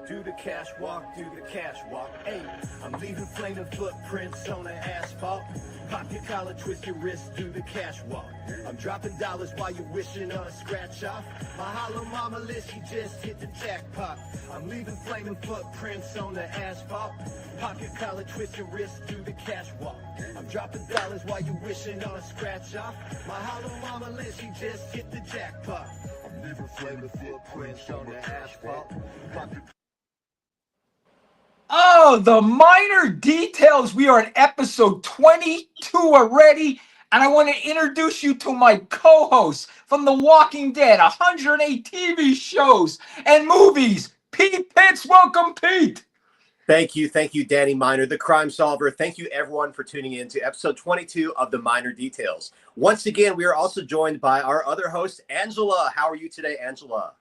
Do the cash walk, do the cash walk. Hey, I'm leaving flaming footprints on the asphalt. Pop your collar, twist your wrist, do the cash walk. I'm dropping dollars while you're wishing on a scratch off. My hollow mama list, she just hit the jackpot. I'm leaving flaming footprints on the asphalt. Pop your collar, twist your wrist, do the cash walk. I'm dropping dollars while you're wishing on a scratch off. My hollow mama list, she just hit the jackpot. I'm leaving flaming footprints on the asphalt. Pop your Oh, the minor details. We are in episode 22 already. And I want to introduce you to my co-host from The Walking Dead, 108 TV shows and movies, Pete Pitts. Welcome, Pete. Thank you, Danny Miner, the crime solver. Thank you, everyone, for tuning in to episode 22 of The Minor Details. Once again, we are also joined by our other host, Angela. How are you today, Angela?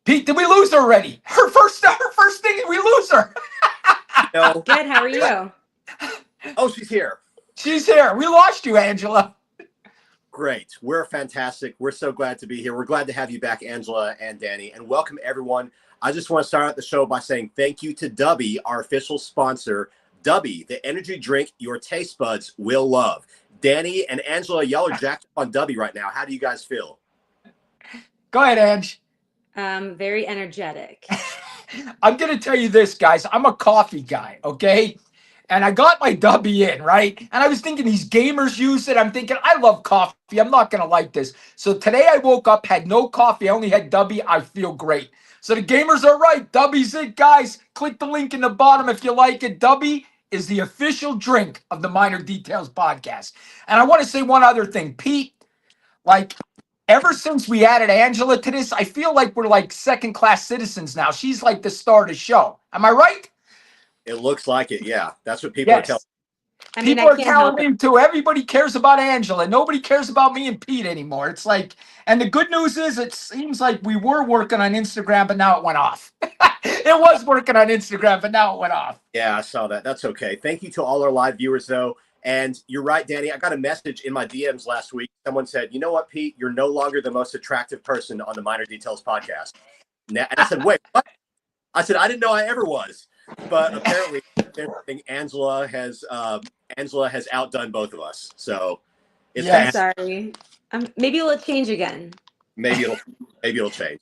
Pete, did we lose her already? Her first thing, we lose her. No. Good, how are you? Oh, she's here. She's here. We lost you, Angela. Great. We're fantastic. We're so glad to be here. We're glad to have you back, Angela and Danny, and welcome everyone. I just want to start out the show by saying thank you to Dubby, our official sponsor. Dubby, the energy drink your taste buds will love. Danny and Angela, y'all are jacked up on Dubby right now. How do you guys feel? Go ahead, Ange. Very energetic. I'm going to tell you this, guys. I'm a coffee guy, okay? And I got my Dubby in, right? And I was thinking these gamers use it. I'm thinking, I love coffee. I'm not going to like this. So today I woke up, had no coffee. I only had Dubby. I feel great. So the gamers are right. Dubby's it, guys. Click the link in the bottom if you like it. Dubby is the official drink of the Minor Details podcast. And I want to say one other thing. Pete, ever since we added Angela to this, I feel like we're like second-class citizens now. She's like the star of the show. Am I right? It looks like it, yeah. That's what people are telling I mean, People I are can't telling help me too. Everybody cares about Angela. Nobody cares about me and Pete anymore. It's like, and the good news is it seems like we were working on Instagram, but now it went off. It was working on Instagram, but now it went off. Yeah, I saw that. That's okay. Thank you to all our live viewers, though. And you're right, Danny. I got a message in my DMs last week. Someone said, you know what, Pete? You're no longer the most attractive person on the Minor Details podcast. And I said, wait, what? I said, I didn't know I ever was. But apparently, Angela has outdone both of us. So it's I'm sorry. Maybe it'll change again. Maybe it'll change.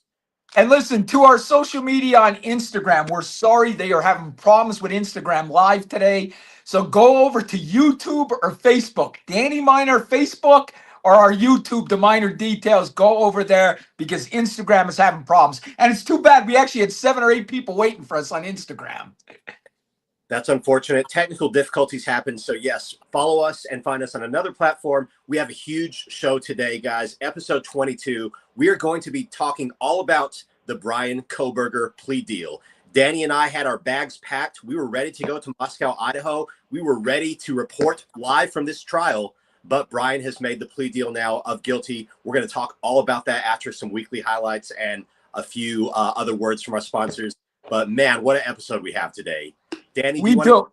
And listen, to our social media on Instagram, we're sorry they are having problems with Instagram Live today. So go over to YouTube or Facebook. Danny Miner Facebook or our YouTube, The Minor Details. Go over there because Instagram is having problems. And it's too bad. We actually had 7 or 8 people waiting for us on Instagram. That's unfortunate. Technical difficulties happen. So yes, follow us and find us on another platform. We have a huge show today, guys. Episode 22. We are going to be talking all about the Bryan Kohberger plea deal. Danny and I had our bags packed. We were ready to go to Moscow, Idaho. We were ready to report live from this trial, but Bryan has made the plea deal now of guilty. We're going to talk all about that after some weekly highlights and a few other words from our sponsors. But man, what an episode we have today. Danny, we do.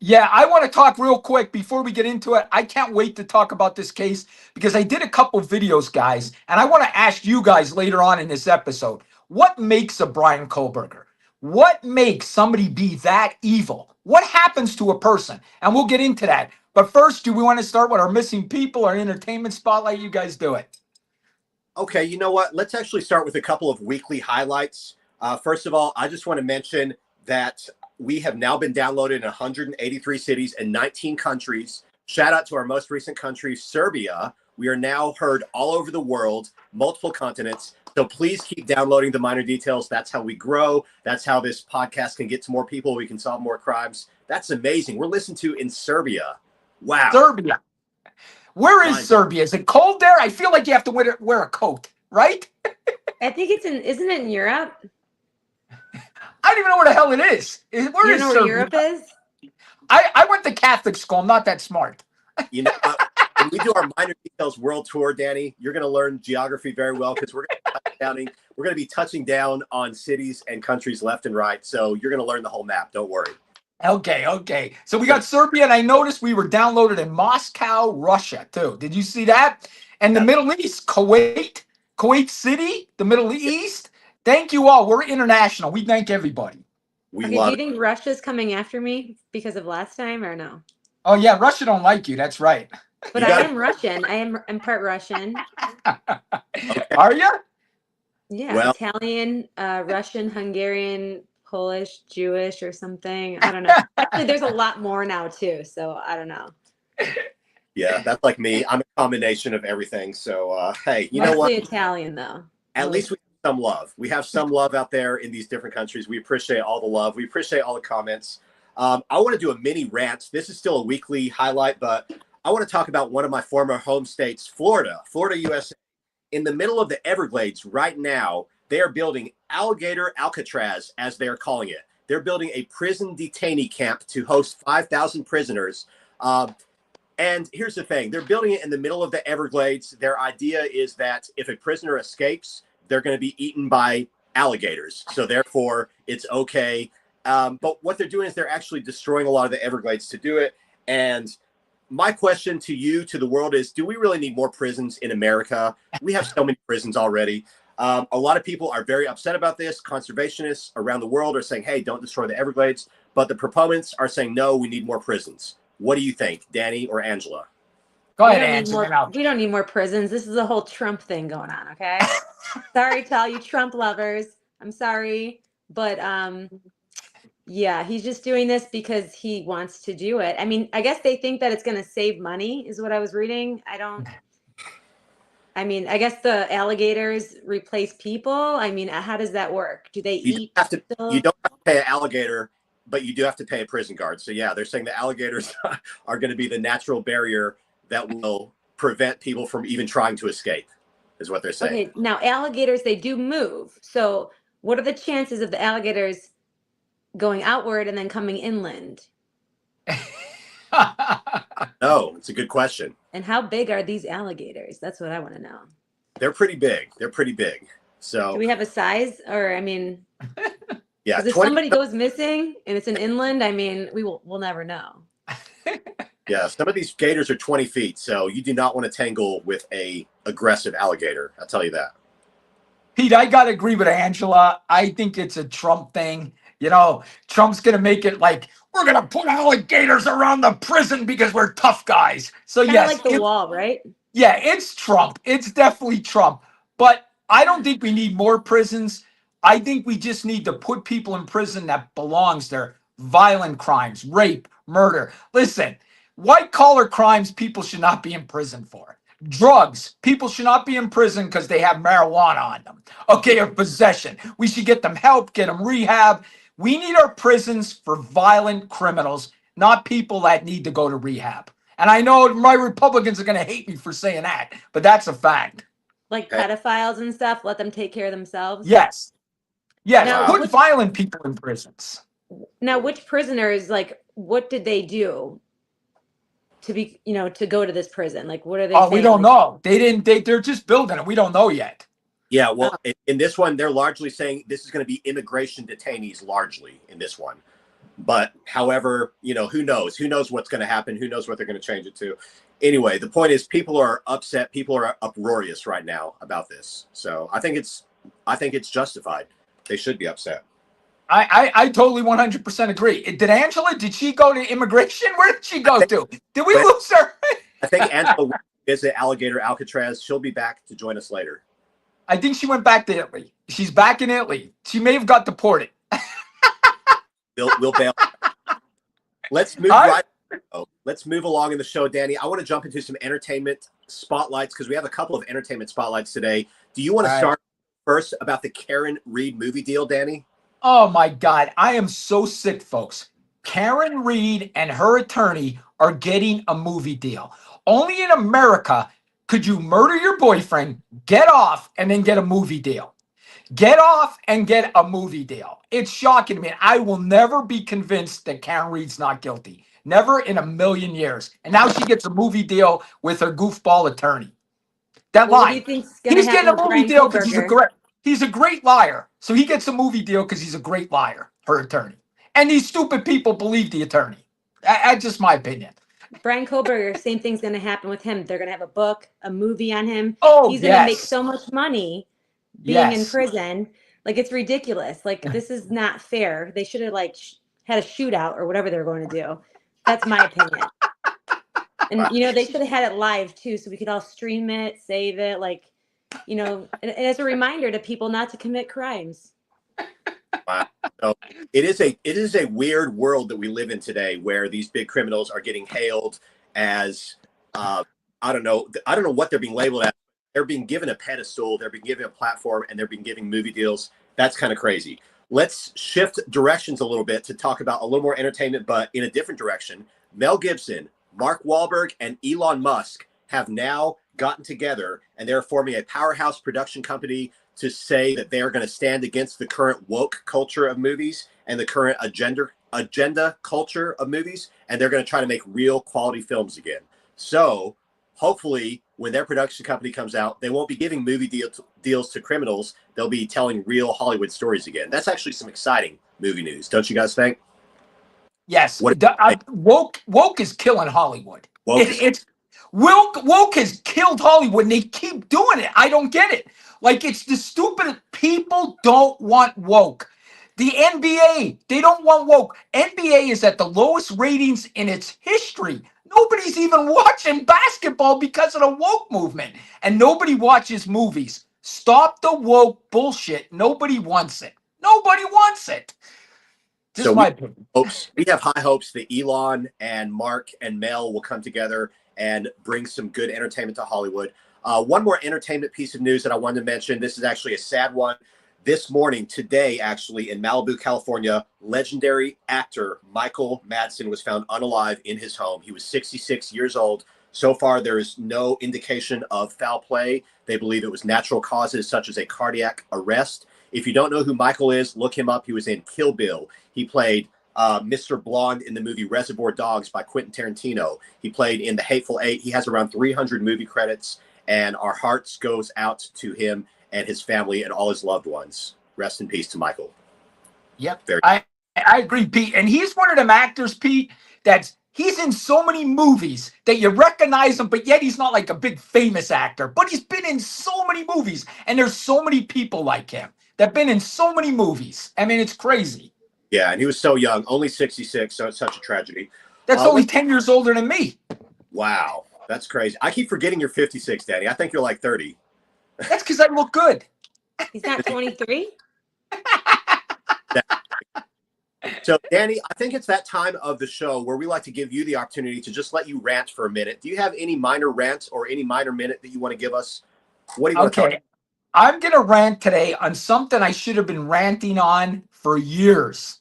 Yeah, I want to talk real quick before we get into it. I can't wait to talk about this case because I did a couple videos, guys, and I want to ask you guys later on in this episode, what makes a Bryan Kohberger? What makes somebody be that evil? What happens to a person? And we'll get into that. But first, do we want to start with our missing people, our entertainment spotlight? You guys do it. Okay, you know what? Let's actually start with a couple of weekly highlights. First of all, I just want to mention that we have now been downloaded in 183 cities and 19 countries. Shout out to our most recent country, Serbia. We are now heard all over the world, multiple continents. So please keep downloading the Minor Details. That's how we grow. That's how this podcast can get to more people. We can solve more crimes. That's amazing. We're listened to in Serbia. Wow. Serbia. Where is Serbia? Is it cold there? I feel like you have to wear a coat, right? I think isn't it in Europe? I don't even know where the hell it is. Where is know Serbia? where Europe is? I went to Catholic school. I'm not that smart. You know, when we do our Minor Details world tour, Danny, you're going to learn geography very well because we're going to be touching down on cities and countries left and right. So you're going to learn the whole map. Don't worry. Okay. So we got Serbia, and I noticed we were downloaded in Moscow, Russia, too. Did you see that? And the Middle East, Kuwait City, the Middle East, Thank you all. We're international. We thank everybody. We Okay, do love you it. think Russia's coming after me because of last time or no? Oh yeah, Russia don't like you. That's right. But You I gotta- am Russian. I'm part Russian. Are you? Yeah, Well- Italian, Russian, Hungarian, Polish, Jewish, or something. I don't know. Actually, there's a lot more now too. So I don't know. Yeah, that's like me. I'm a combination of everything. So, hey, you know Mostly what? Italian though. At least we have some love. We have some love out there in these different countries. We appreciate all the love. We appreciate all the comments. I want to do a mini rant. This is still a weekly highlight, but I want to talk about one of my former home states, Florida, USA. In the middle of the Everglades right now, they are building Alligator Alcatraz, as they're calling it. They're building a prison detainee camp to host 5,000 prisoners. And here's the thing. They're building it in the middle of the Everglades. Their idea is that if a prisoner escapes, they're going to be eaten by alligators. So therefore, it's okay. But what they're doing is they're actually destroying a lot of the Everglades to do it. And my question to you, to the world is, do we really need more prisons in America? We have so many prisons already. A lot of people are very upset about this. Conservationists around the world are saying, hey, don't destroy the Everglades. But the proponents are saying, no, we need more prisons. What do you think, Danny or Angela? Go We ahead, don't need Angela. more. We don't need more prisons. This is a whole Trump thing going on. Okay. Sorry to all you Trump lovers. I'm sorry, but yeah, he's just doing this because he wants to do it. I mean, I guess they think that it's going to save money, is what I was reading. I mean, I guess the alligators replace people. I mean, how does that work? Do they You eat? don't have to, still? you don't have to pay an alligator, but you do have to pay a prison guard. So yeah, they're saying the alligators are going to be the natural barrier that will prevent people from even trying to escape, is what they're saying. Okay, now alligators, they do move. So what are the chances of the alligators going outward and then coming inland? No, it's a good question. And how big are these alligators? That's what I want to know. They're pretty big. They're pretty big. Do So we have a size? Or I mean, yeah, 'cause if 20, somebody goes missing and it's an inland, I mean, we'll never know. yeah, some of these gators are 20 feet. So you do not want to tangle with a aggressive alligator. I'll tell you that. Pete, I got to agree with Angela. I think it's a Trump thing. You know, Trump's going to make it like, we're going to put alligators around the prison because we're tough guys. So Kind of yes, like the wall, right? yeah, it's Trump. It's definitely Trump. But I don't think we need more prisons. I think we just need to put people in prison that belongs there. Violent crimes, rape, murder. Listen, white collar crimes, people should not be in prison for. Drugs, people should not be in prison because they have marijuana on them. Okay, or possession. We should get them help, get them rehab. We need our prisons for violent criminals, not people that need to go to rehab. And I know my Republicans are going to hate me for saying that, but that's a fact. Like Okay. pedophiles and stuff, let them take care of themselves. Yes. Yes. Now, Put which- violent people in prisons. Now, which prisoners, like, what did they do to be, to go to this prison? Like, what are they Oh, we saying? don't Like, know. They're just building it. We don't know yet. Yeah, well, in this one, they're largely saying this is going to be immigration detainees largely in this one. But however, who knows? Who knows what's going to happen? Who knows what they're going to change it to? Anyway, the point is people are upset. People are uproarious right now about this. So I think it's justified. They should be upset. I totally 100% agree. Did she go to immigration? Where did she go to? Did we lose her? I think Angela will visit Alligator Alcatraz. She'll be back to join us later. I think she went back to Italy. She's back in Italy. She may have got deported. We'll bail. Let's move Let's move along in the show, Danny. I want to jump into some entertainment spotlights because we have a couple of entertainment spotlights today. Do you want to start first about the Karen Reed movie deal, Danny? Oh my God. I am so sick, folks. Karen Reed and her attorney are getting a movie deal. Only in America could you murder your boyfriend, get off, and then get a movie deal. Get off and get a movie deal. It's shocking to me. I will never be convinced that Karen Reed's not guilty. Never in a million years. And now she gets a movie deal with her goofball attorney. That what do lie. you think's gonna He's happen getting a with movie Brian deal because Kohlberger? he's a great liar. So he gets a movie deal because he's a great liar, her attorney. And these stupid people believe the attorney. That's just my opinion. Brian Kohlberger, same thing's gonna happen with him. They're gonna have a book, a movie on him. Oh, He's gonna make so much money being in Yes. prison. Like, it's ridiculous. Like, this is not fair. They should have like had a shootout or whatever they're going to do. That's my opinion. And they should have had it live too, so we could all stream it, save it, like, and as a reminder to people not to commit crimes. Wow. So it is a weird world that we live in today, where these big criminals are getting hailed as I don't know what they're being labeled as. They're being given a pedestal, they're being given a platform, and they're being given movie deals. That's kind of crazy. Let's shift directions a little bit to talk about a little more entertainment, but in a different direction. Mel Gibson, Mark Wahlberg, and Elon Musk have now gotten together, and they're forming a powerhouse production company to say that they are going to stand against the current woke culture of movies and the current agenda culture of movies, and they're going to try to make real quality films again. So hopefully when their production company comes out, they won't be giving movie deals to criminals. They'll be telling real Hollywood stories again. That's actually some exciting movie news, don't you guys think? Yes. Woke is killing Hollywood. Woke has killed Hollywood, and they keep doing it. I don't get it. Like, it's the stupid people don't want woke. The NBA, they don't want woke. NBA is at the lowest ratings in its history. Nobody's even watching basketball because of the woke movement, and nobody watches movies. Stop the woke bullshit. Nobody wants it. Nobody wants it. This is my opinion. We have high hopes that Elon and Mark and Mel will come together and bring some good entertainment to Hollywood. One more entertainment piece of news that I wanted to mention. This is actually a sad one. This morning, today, actually, in Malibu, California, legendary actor Michael Madsen was found unalive in his home. He was 66 years old. So far, there is no indication of foul play. They believe it was natural causes, such as a cardiac arrest. If you don't know who Michael is, look him up. He was in Kill Bill. He played Mr. Blonde in the movie Reservoir Dogs by Quentin Tarantino. He played in The Hateful Eight. He has around 300 movie credits, and our hearts goes out to him and his family and all his loved ones. Rest in peace to Michael. Yep. I agree, Pete. And he's one of them actors, Pete, he's in so many movies that you recognize him, but yet he's not like a big famous actor. But he's been in so many movies, and there's so many people like him that have been in so many movies. I mean, it's crazy. Yeah, and he was so young, only 66, so it's such a tragedy. That's only 10 years older than me. Wow, that's crazy. I keep forgetting you're 56, Danny. I think you're like 30. That's because I look good. He's not 23? So, Danny, I think it's that time of the show where we like to give you the opportunity to just let you rant for a minute. Do you have any minor rant or any minor minute that you want to give us? What do you want to talk about? I'm going to rant today on something I should have been ranting on for years.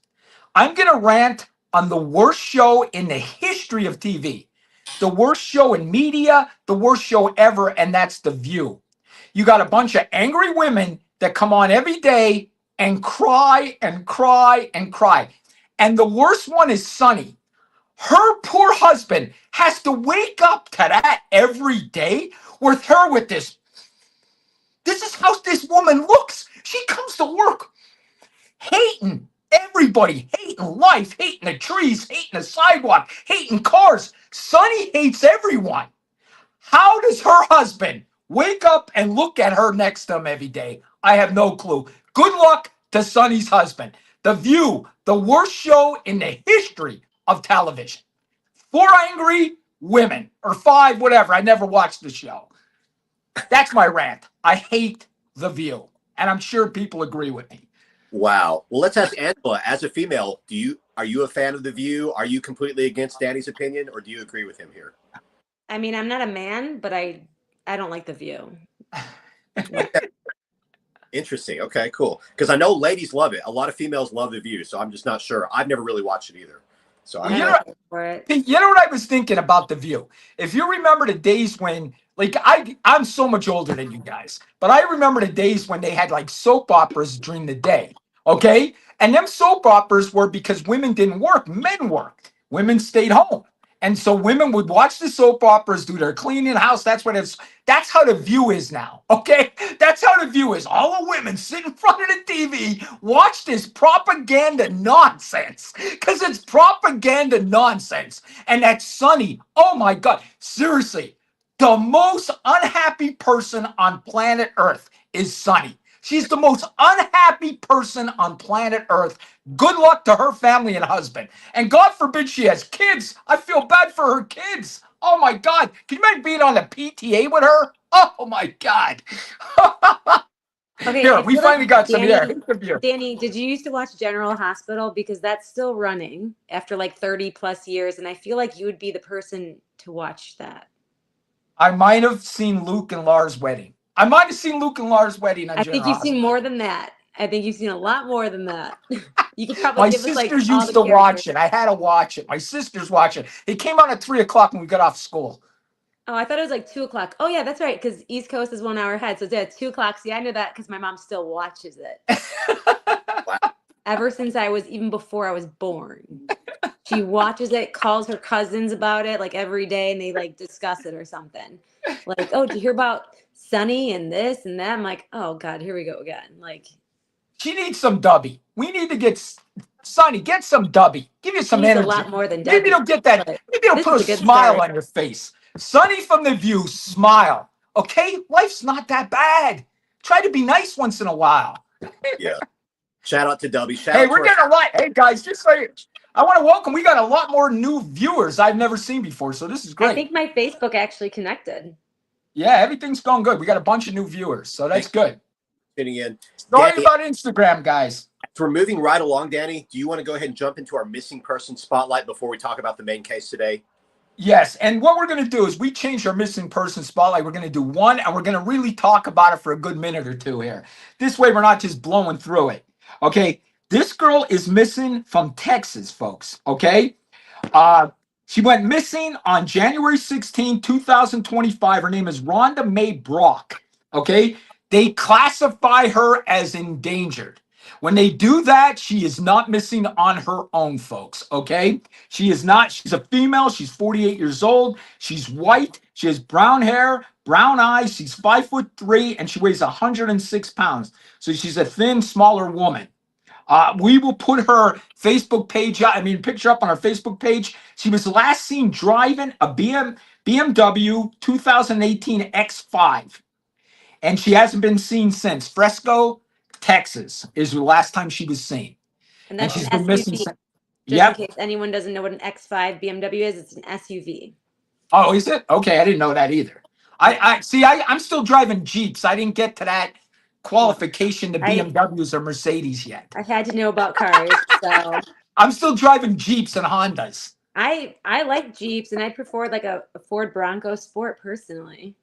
I'm going to rant on the worst show in the history of TV, the worst show in media, the worst show ever, and that's The View. You got a bunch of angry women that come on every day and cry and cry and cry. And the worst one is Sunny. Her poor husband has to wake up to that every day with her with this. This is how this woman looks. She comes to work hating everybody, hating life, hating the trees, hating the sidewalk, hating cars. Sunny hates everyone. How does her husband wake up and look at her next to him every day? I have no clue. Good luck to Sunny's husband. The View, the worst show in the history of television. 4 angry women, or 5, whatever. I never watched the show. That's my rant. I hate The View, and I'm sure people agree with me. Wow. Well, let's ask Angela. As a female, are you a fan of The View? Are you completely against Danny's opinion, or do you agree with him here? I mean, I'm not a man, but I don't like The View. Interesting. Okay, cool. Because I know ladies love it. A lot of females love The View, so I'm just not sure. I've never really watched it either. So you know what I was thinking about The View? If you remember the days when, like, I'm so much older than you guys, but I remember the days when they had like soap operas during the day. Okay, and them soap operas were because women didn't work, men worked. Women stayed home. And so women would watch the soap operas, do their cleaning house. That's how The View is now. Okay. That's how The View is. All the women sit in front of the TV, watch this propaganda nonsense. Because it's propaganda nonsense. And that's Sunny. Oh my God. Seriously. The most unhappy person on planet Earth is Sunny. She's the most unhappy person on planet Earth. Good luck to her family and husband. And God forbid she has kids. I feel bad for her kids. Oh my God. Can you imagine being on the PTA with her? Oh my God. Okay, Here, I we feel finally like got some Danny, here. Danny, did you used to watch General Hospital? Because that's still running after like 30 plus years, and I feel like you would be the person to watch that. I might have seen Luke and Lars' wedding. I might have seen Luke and Lars' wedding on I General think you've seen Hospital. more than that. I think you've seen a lot more than that. You could probably My give us like sisters all used the to watch characters. it. I had to watch it. My sisters watch it. It came out at 3 o'clock when we got off school. Oh, I thought it was like 2 o'clock. Oh yeah, that's right. Because East Coast is 1 hour ahead, so it's at 2 o'clock. See, I know that because my mom still watches it. Ever since even before I was born. She watches it, calls her cousins about it like every day, and they like discuss it or something. Like, oh, did you hear about Sunny and this and that? I'm like, oh God, here we go again. Like, She needs some dubby. We need to get Sonny, get some dubby. Give you she some needs a energy. lot more than Maybe Debbie. it'll get that. But Maybe it'll this put is a a good smile start. on your face. Sonny from The View, smile. Okay, life's not that bad. Try to be nice once in a while. Yeah. Shout out to Dubby. Shout Hey, out we're to getting a lot. Hey guys, just so I want to welcome. We got a lot more new viewers I've never seen before, so this is I great. think my Facebook actually connected. Yeah, everything's going good. We got a bunch of new viewers, so that's good. tuning in. Sorry Danny, about Instagram, guys. so we're moving right along, Danny. Do you want to go ahead and jump into our missing person spotlight before we talk about the main case today? Yes, and what we're going to do is we changed our missing person spotlight. We're going to do one, and we're going to really talk about it for a good minute or two here. This way, we're not just blowing through it. Okay, this girl is missing from Texas, folks. Okay, she went missing on January 16, 2025. Her name is Rhonda Mae Brock. Okay, they classify her as endangered. When they do that, she is not missing on her own, folks. Okay, she is not. She's a female. She's 48 years old. She's white. She has brown hair, brown eyes. She's 5'3" and she weighs 106 pounds. So she's a thin, smaller woman. We will put her Facebook page, picture up on our Facebook page. She was last seen driving a BMW 2018 X5, and she hasn't been seen since. Fresco, Texas is the last time she was seen. And that's she's an been missing SUV. since. Just Yep. in case anyone doesn't know what an X5 BMW is, it's an SUV. Oh, is it? Okay, I didn't know that either. I'm still driving Jeeps. I didn't get to that qualification to BMWs or Mercedes yet. I had to know about cars, so I'm still driving Jeeps and Hondas. I like Jeeps, and I prefer like a Ford Bronco Sport personally.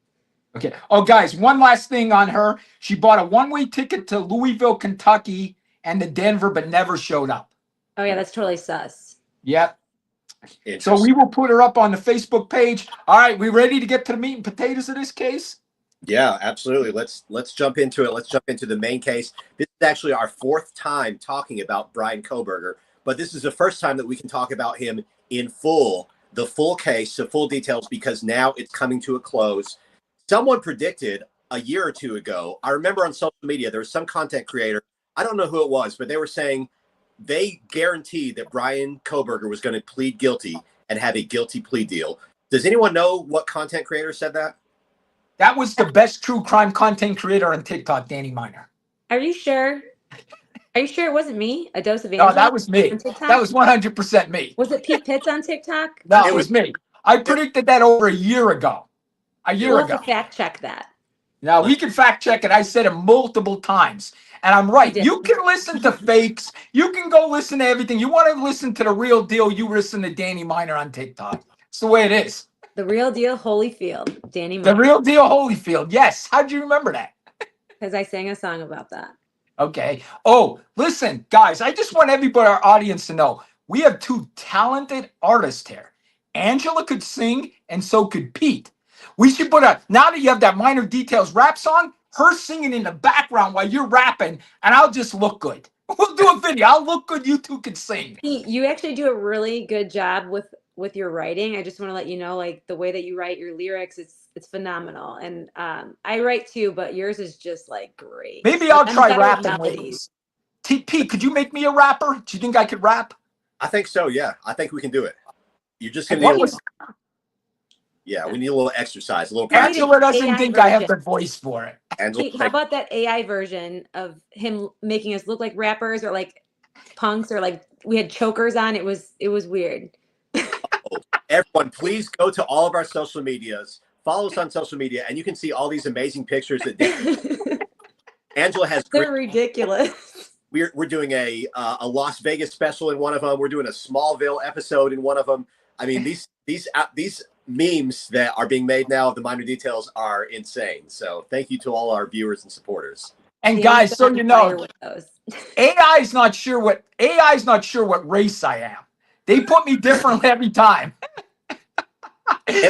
Okay. Oh, guys, one last thing on her. She bought a one-way ticket to Louisville, Kentucky, and to Denver, but never showed up. Oh yeah, that's totally sus. Yep. So we will put her up on the Facebook page. All right, we ready to get to the meat and potatoes of this case? Yeah, absolutely. Let's jump into it. Let's jump into the main case. This is actually our fourth time talking about Bryan Kohberger, but this is the first time that we can talk about him in full, the full case, the full details, because now it's coming to a close. Someone predicted a year or two ago, I remember on social media, there was some content creator, I don't know who it was, but they were saying they guaranteed that Bryan Kohberger was going to plead guilty and have a guilty plea deal. Does anyone know what content creator said that? That was the best true crime content creator on TikTok, Danny Miner. Are you sure? Are you sure it wasn't me? A dose of Angela? No, that was me. On TikTok? That was 100% me. Was it Pete Pitts on TikTok? No, it was me. I predicted that over a year ago. We'll have to fact check that. Now, we can fact check it. I said it multiple times. And I'm right. You can listen to fakes. You can go listen to everything. You want to listen to the real deal, you listen to Danny Miner on TikTok. It's the way it is. The real deal, Holyfield. Danny Miner. The real deal, Holyfield. Yes. How'd you remember that? Because I sang a song about that. Okay. Oh, listen, guys, I just want everybody, our audience, to know we have two talented artists here. Angela could sing, and so could Pete. We should put now that you have that Minor Details rap song, her singing in the background while you're rapping, and I'll just look good. We'll do a video. I'll look good. You two can sing. Pete, you actually do a really good job with your writing. I just want to let you know, like the way that you write your lyrics, it's phenomenal. And I write too, but yours is just like great. Maybe I'll try rapping melodies. Pete, could you make me a rapper? Do you think I could rap? I think so. Yeah, I think we can do it. You're just And gonna. Yeah, we need a little exercise, a little I need practice. Angela doesn't AI think I have version. the voice for it. Angela, Hey, how about that AI version of him making us look like rappers or like punks or like we had chokers on? It was weird. everyone, please go to all of our social medias. Follow us on social media, and you can see all these amazing pictures that Angela has. They're ridiculous. We're doing a Las Vegas special in one of them. We're doing a Smallville episode in one of them. I mean, these memes that are being made now of the minor details are insane. So thank you to all our viewers and supporters. And Danny's guys, so been you on fire know, with those. AI's not sure what race I am. They put me differently every time. He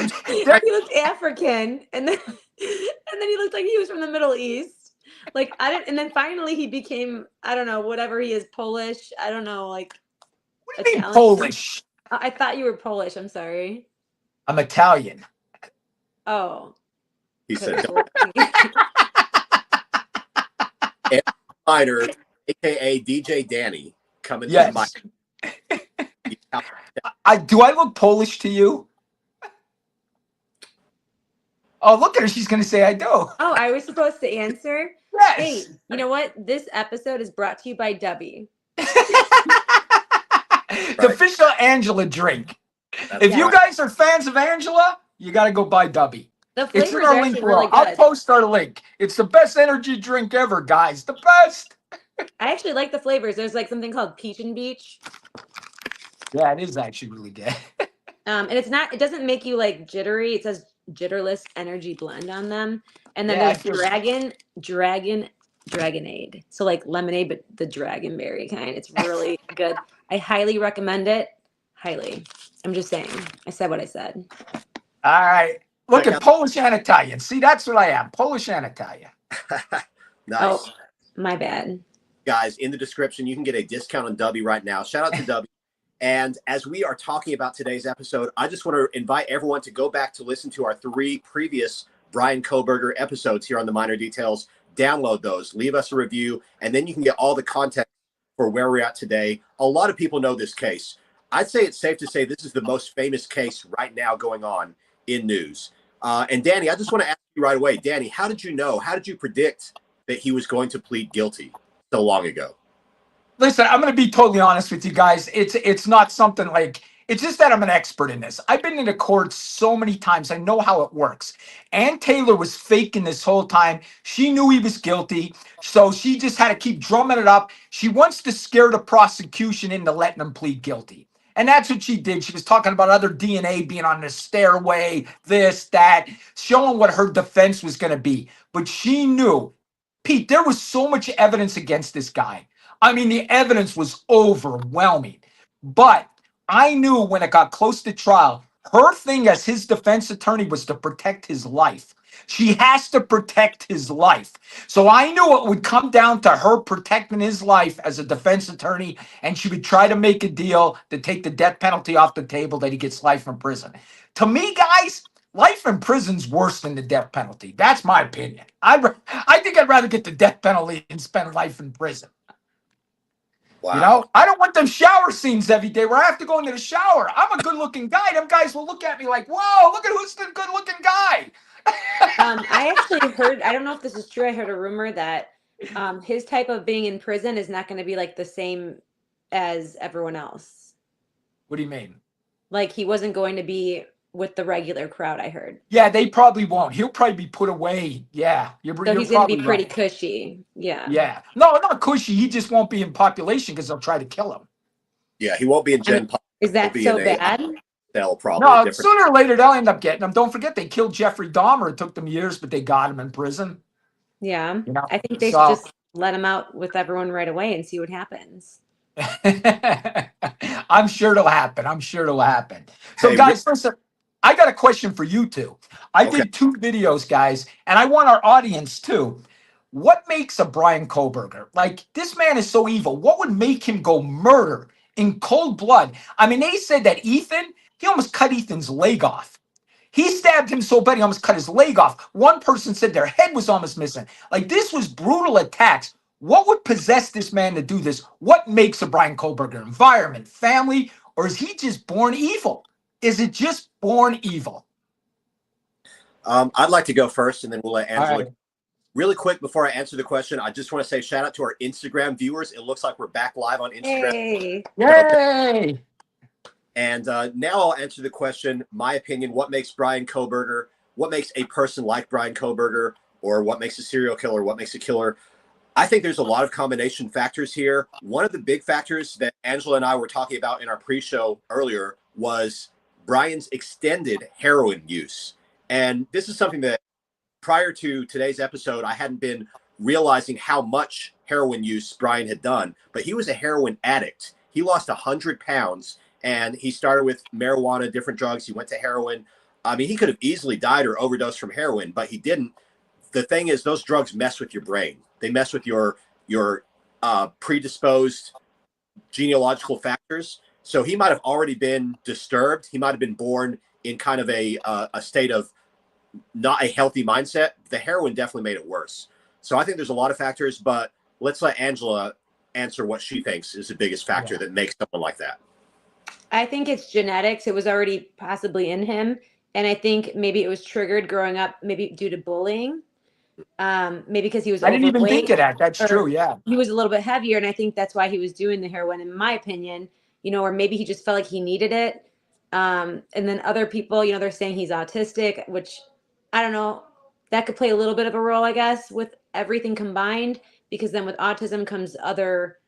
looked African, and then he looked like he was from the Middle East. Like I didn't, and then finally he became, I don't know, whatever he is, Polish. I don't know, like What do you mean Italian. Polish? I thought you were Polish. I'm sorry. I'm Italian. Oh, He said, okay. Minor, aka DJ Danny, coming Yes. to Do I look Polish to you? Oh, look at her. She's going to say I do. Oh, I was supposed to answer. Yes. Hey, you know what? This episode is brought to you by Debbie. The official Angela drink. If you guys are fans of Angela, you got to go buy Dubby. The It's flavor in is our actually link really below. good. I'll post our link. It's the best energy drink ever, guys. The best. I actually like the flavors. There's like something called Peach and Beach. Yeah, it is actually really good. And it's not, it doesn't make you like jittery. It says jitterless energy blend on them. And then Yeah, there's Dragonade. So like lemonade, but the dragonberry kind. It's really good. I highly recommend it. Highly. I'm just saying. I said what I said. All right. Look Check at out- Polish and Italian. See, that's what I am. Polish and Italian. Nice. Oh, my bad. Guys, in the description, you can get a discount on Dubby right now. Shout out to Dubby. And as we are talking about today's episode, I just want to invite everyone to go back to listen to our 3 previous Bryan Kohberger episodes here on the Minor Details. Download those, leave us a review, and then you can get all the context for where we're at today. A lot of people know this case. I'd say it's safe to say this is the most famous case right now going on in news. And Danny, I just want to ask you right away, Danny, how did you know? How did you predict that he was going to plead guilty so long ago? Listen, I'm going to be totally honest with you guys. It's not something like, it's just that I'm an expert in this. I've been in the court so many times. I know how it works. Ann Taylor was faking this whole time. She knew he was guilty. So she just had to keep drumming it up. She wants to scare the prosecution into letting him plead guilty. And that's what she did. She was talking about other DNA being on the stairway, this, that, showing what her defense was going to be. But she knew, Pete, there was so much evidence against this guy. I mean, the evidence was overwhelming. But I knew when it got close to trial, her thing as his defense attorney was to protect his life. She has to protect his life. So I knew it would come down to her protecting his life as a defense attorney, and she would try to make a deal to take the death penalty off the table that he gets life in prison. To me, guys, life in prison's worse than the death penalty. That's my opinion. I think I'd rather get the death penalty and spend life in prison. Wow. You know, I don't want them shower scenes every day where I have to go into the shower. I'm a good-looking guy. Them guys will look at me like, whoa, look at who's the good-looking guy. I actually heard, I don't know if this is true. I heard a rumor that his type of being in prison is not going to be like the same as everyone else. What do you mean? Like he wasn't going to be with the regular crowd, I heard. Yeah, they probably won't. He'll probably be put away. Yeah. So he's going to be pretty cushy. Yeah. Yeah. No, not cushy. He just won't be in population because they'll try to kill him. Yeah, he won't be in Gen Pop. Is that He'll so be in a bad? cell, probably. No, different. sooner or later they'll end up getting him. Don't forget they killed Jeffrey Dahmer. It took them years, but they got him in prison. Yeah. You know? I think they So- should just let him out with everyone right away and see what happens. I'm sure it'll happen. I'm sure it'll happen. So, Hey, guys, listen, I got a question for you two. I Okay. did 2 videos, guys, and I want our audience too. What makes a Bryan Kohberger? Like, this man is so evil. What would make him go murder in cold blood? I mean, they said that Ethan, he almost cut Ethan's leg off. He stabbed him so bad he almost cut his leg off. One person said their head was almost missing. Like, this was brutal attacks. What would possess this man to do this? What makes a Bryan Kohberger? Environment, family, or is he just born evil? Is it just born evil? I'd like to go first, and then we'll let All Angela. right. Really quick before I answer the question, I just want to say shout out to our Instagram viewers. It looks like we're back live on Instagram. Hey. Yay! And now I'll answer the question. My opinion: what makes Bryan Kohberger? What makes a person like Bryan Kohberger, or what makes a serial killer? What makes a killer? I think there's a lot of combination factors here. One of the big factors that Angela and I were talking about in our pre-show earlier was Bryan's extended heroin use. And this is something that prior to today's episode, I hadn't been realizing how much heroin use Bryan had done, but he was a heroin addict. He lost 100 pounds and he started with marijuana, different drugs. He went to heroin. I mean, he could have easily died or overdosed from heroin, but he didn't. The thing is, those drugs mess with your brain. They mess with your predisposed genealogical factors. So he might have already been disturbed. He might have been born in kind of a state of not a healthy mindset. The heroin definitely made it worse. So I think there's a lot of factors, but let's let Angela answer what she thinks is the biggest factor that makes someone like that. I think it's genetics. It was already possibly in him. And I think maybe it was triggered growing up, maybe due to bullying. Maybe because he was I didn't even overweight, think of that. That's true. Yeah. he was a little bit heavier, and I think that's why he was doing the heroin, in my opinion, or maybe he just felt like he needed it. And then other people, they're saying he's autistic, which I don't know, that could play a little bit of a role, I guess, with everything combined, because then with autism comes other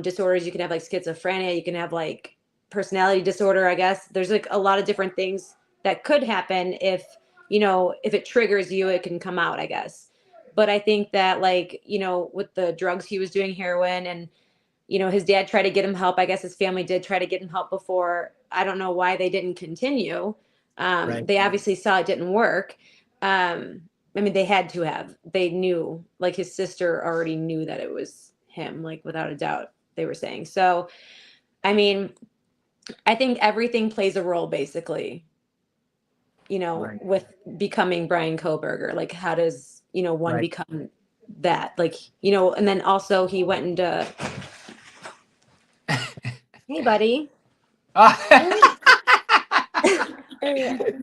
disorders. You can have like schizophrenia, you can have like personality disorder, I guess. There's like a lot of different things that could happen if it triggers you, it can come out, I guess. But I think that with the drugs he was doing, heroin, and his dad tried to get him help. I guess his family did try to get him help before. I don't know why they didn't continue. Right. They obviously saw it didn't work. I mean, they had to have. They knew, like his sister already knew that it was him, like without a doubt, they were saying. So, I mean, I think everything plays a role, basically, Right. with becoming Bryan Kohberger. Like, how does, one Right. become that? Like, and then also he went into, hey, buddy.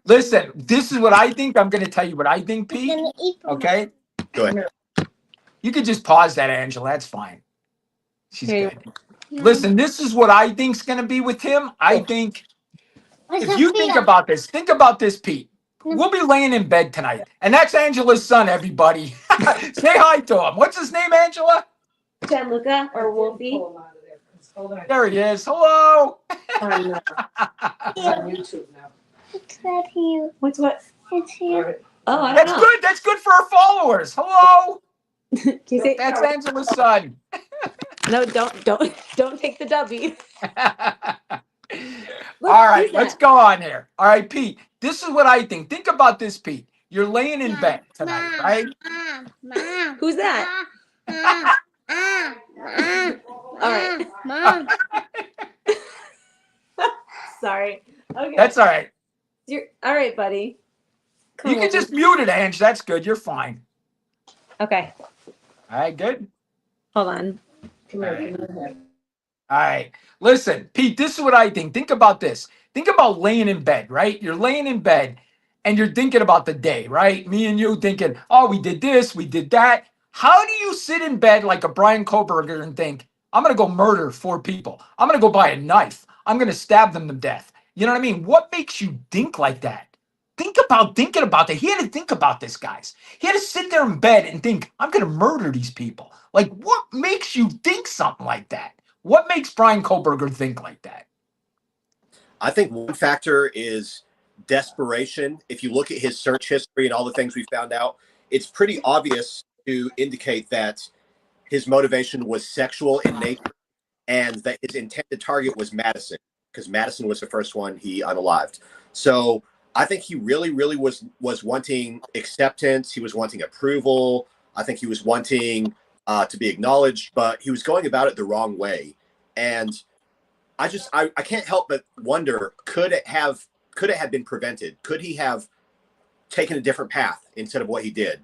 Listen, this is what I think. I'm going to tell you what I think, Pete. Okay? Go ahead. You could just pause that, Angela. That's fine. She's Here you good. Listen, this is what I think's going to be with him. I think if you think about this, Pete. We'll be laying in bed tonight. And that's Angela's son, everybody. Say hi to him. What's his name, Angela? Gianluca or Wolfie. There he is. Hello. It's not here. What's what? It's here. Oh, I don't That's know. good. That's good for our followers. Hello. Can you say, That's Angela's son. no, don't take the W. Look, All right, who's let's that? go on here. All right, Pete, this is what I think. Think about this, Pete. You're laying in bed tonight, right? Mom. Who's that? All right. Mom. Sorry. Okay. That's all right. All right, buddy. Come You on, can just mute it, Ange. That's good. You're fine. Okay. All right, good. Hold on. All right. Listen, Pete, this is what I think. Think about this. Think about laying in bed, right? You're laying in bed and you're thinking about the day, right? Me and you thinking, oh, we did this, we did that. How do you sit in bed like a Bryan Kohberger and think, I'm going to go murder 4 people. I'm going to go buy a knife. I'm going to stab them to death. You know what I mean? What makes you think like that? Think about thinking about that. He had to think about this, guys. He had to sit there in bed and think, I'm going to murder these people. Like, what makes you think something like that? What makes Bryan Kohberger think like that? I think one factor is desperation. If you look at his search history and all the things we found out, it's pretty obvious to indicate that his motivation was sexual in nature and that his intended target was Madison, because Madison was the first one he unalived. So I think he really, really was wanting acceptance. He was wanting approval. I think he was wanting to be acknowledged, but he was going about it the wrong way. And I can't help but wonder, could it have been prevented? Could he have taken a different path instead of what he did?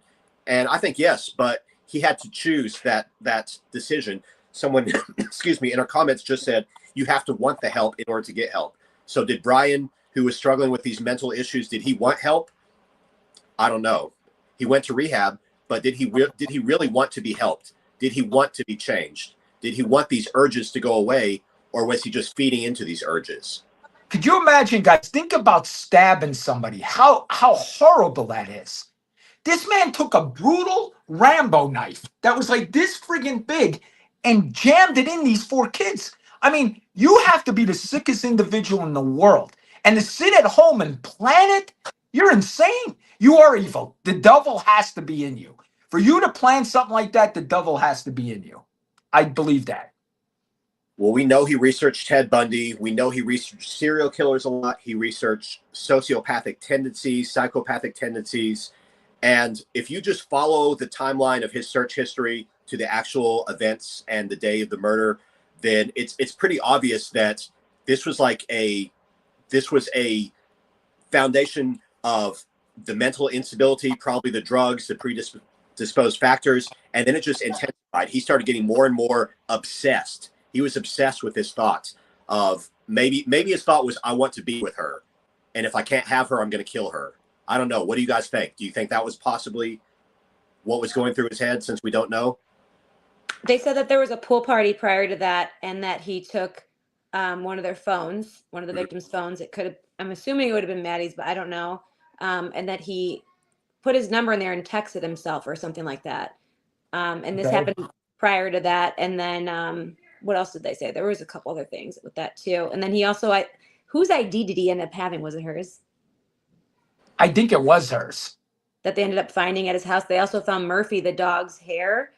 And I think yes, but he had to choose that decision. Someone, excuse me, in our comments just said, you have to want the help in order to get help. So did Bryan, who was struggling with these mental issues, did he want help? I don't know. He went to rehab, but did he really want to be helped? Did he want to be changed? Did he want these urges to go away, or was he just feeding into these urges? Could you imagine, guys? Think about stabbing somebody. How horrible that is. This man took a brutal Rambo knife that was like this friggin' big and jammed it in these 4 kids. I mean, you have to be the sickest individual in the world. And to sit at home and plan it, you're insane. You are evil. The devil has to be in you. For you to plan something like that, the devil has to be in you. I believe that. Well, we know he researched Ted Bundy. We know he researched serial killers a lot. He researched sociopathic tendencies, psychopathic tendencies. And if you just follow the timeline of his search history to the actual events and the day of the murder, then it's pretty obvious that this was a foundation of the mental instability, probably the drugs, the predisposed factors, and then it just intensified. He started getting more and more obsessed. He was obsessed with his thoughts of maybe his thought was, I want to be with her, and if I can't have her, I'm going to kill her. I don't know. What do you guys think? Do you think that was possibly what was going through his head, since we don't know? They said that there was a pool party prior to that, and that he took one of their phones, one of the victims' phones. It could have, I'm assuming it would have been Maddie's, but I don't know. And that he put his number in there and texted himself or something like that. And this happened prior to that. And then what else did they say? There was a couple other things with that too. And then he also, whose ID did he end up having? Was it hers? I think it was hers. That they ended up finding at his house. They also found Murphy, the dog's hair.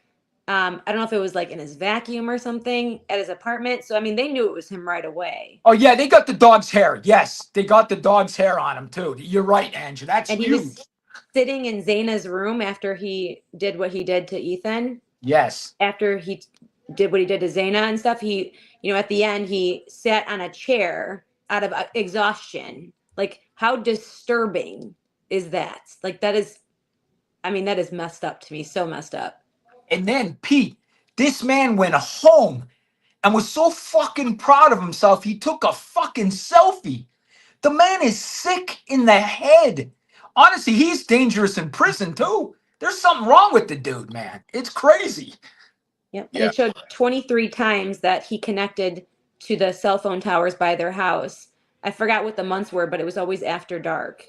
I don't know if it was like in his vacuum or something at his apartment. So, I mean, they knew it was him right away. Oh, yeah, they got the dog's hair. Yes, they got the dog's hair on him, too. You're right, Andrew. That's and huge. He was sitting in Zaina's room after he did what he did to Ethan. Yes. After he did what he did to Zaina and stuff, he, at the end, he sat on a chair out of exhaustion. Like, how disturbing is that? Like, that is messed up to me. So messed up. And then, Pete, this man went home and was so fucking proud of himself, he took a fucking selfie. The man is sick in the head. Honestly, he's dangerous in prison, too. There's something wrong with the dude, man. It's crazy. Yep. And it showed 23 times that he connected to the cell phone towers by their house. I forgot what the months were, but it was always after dark.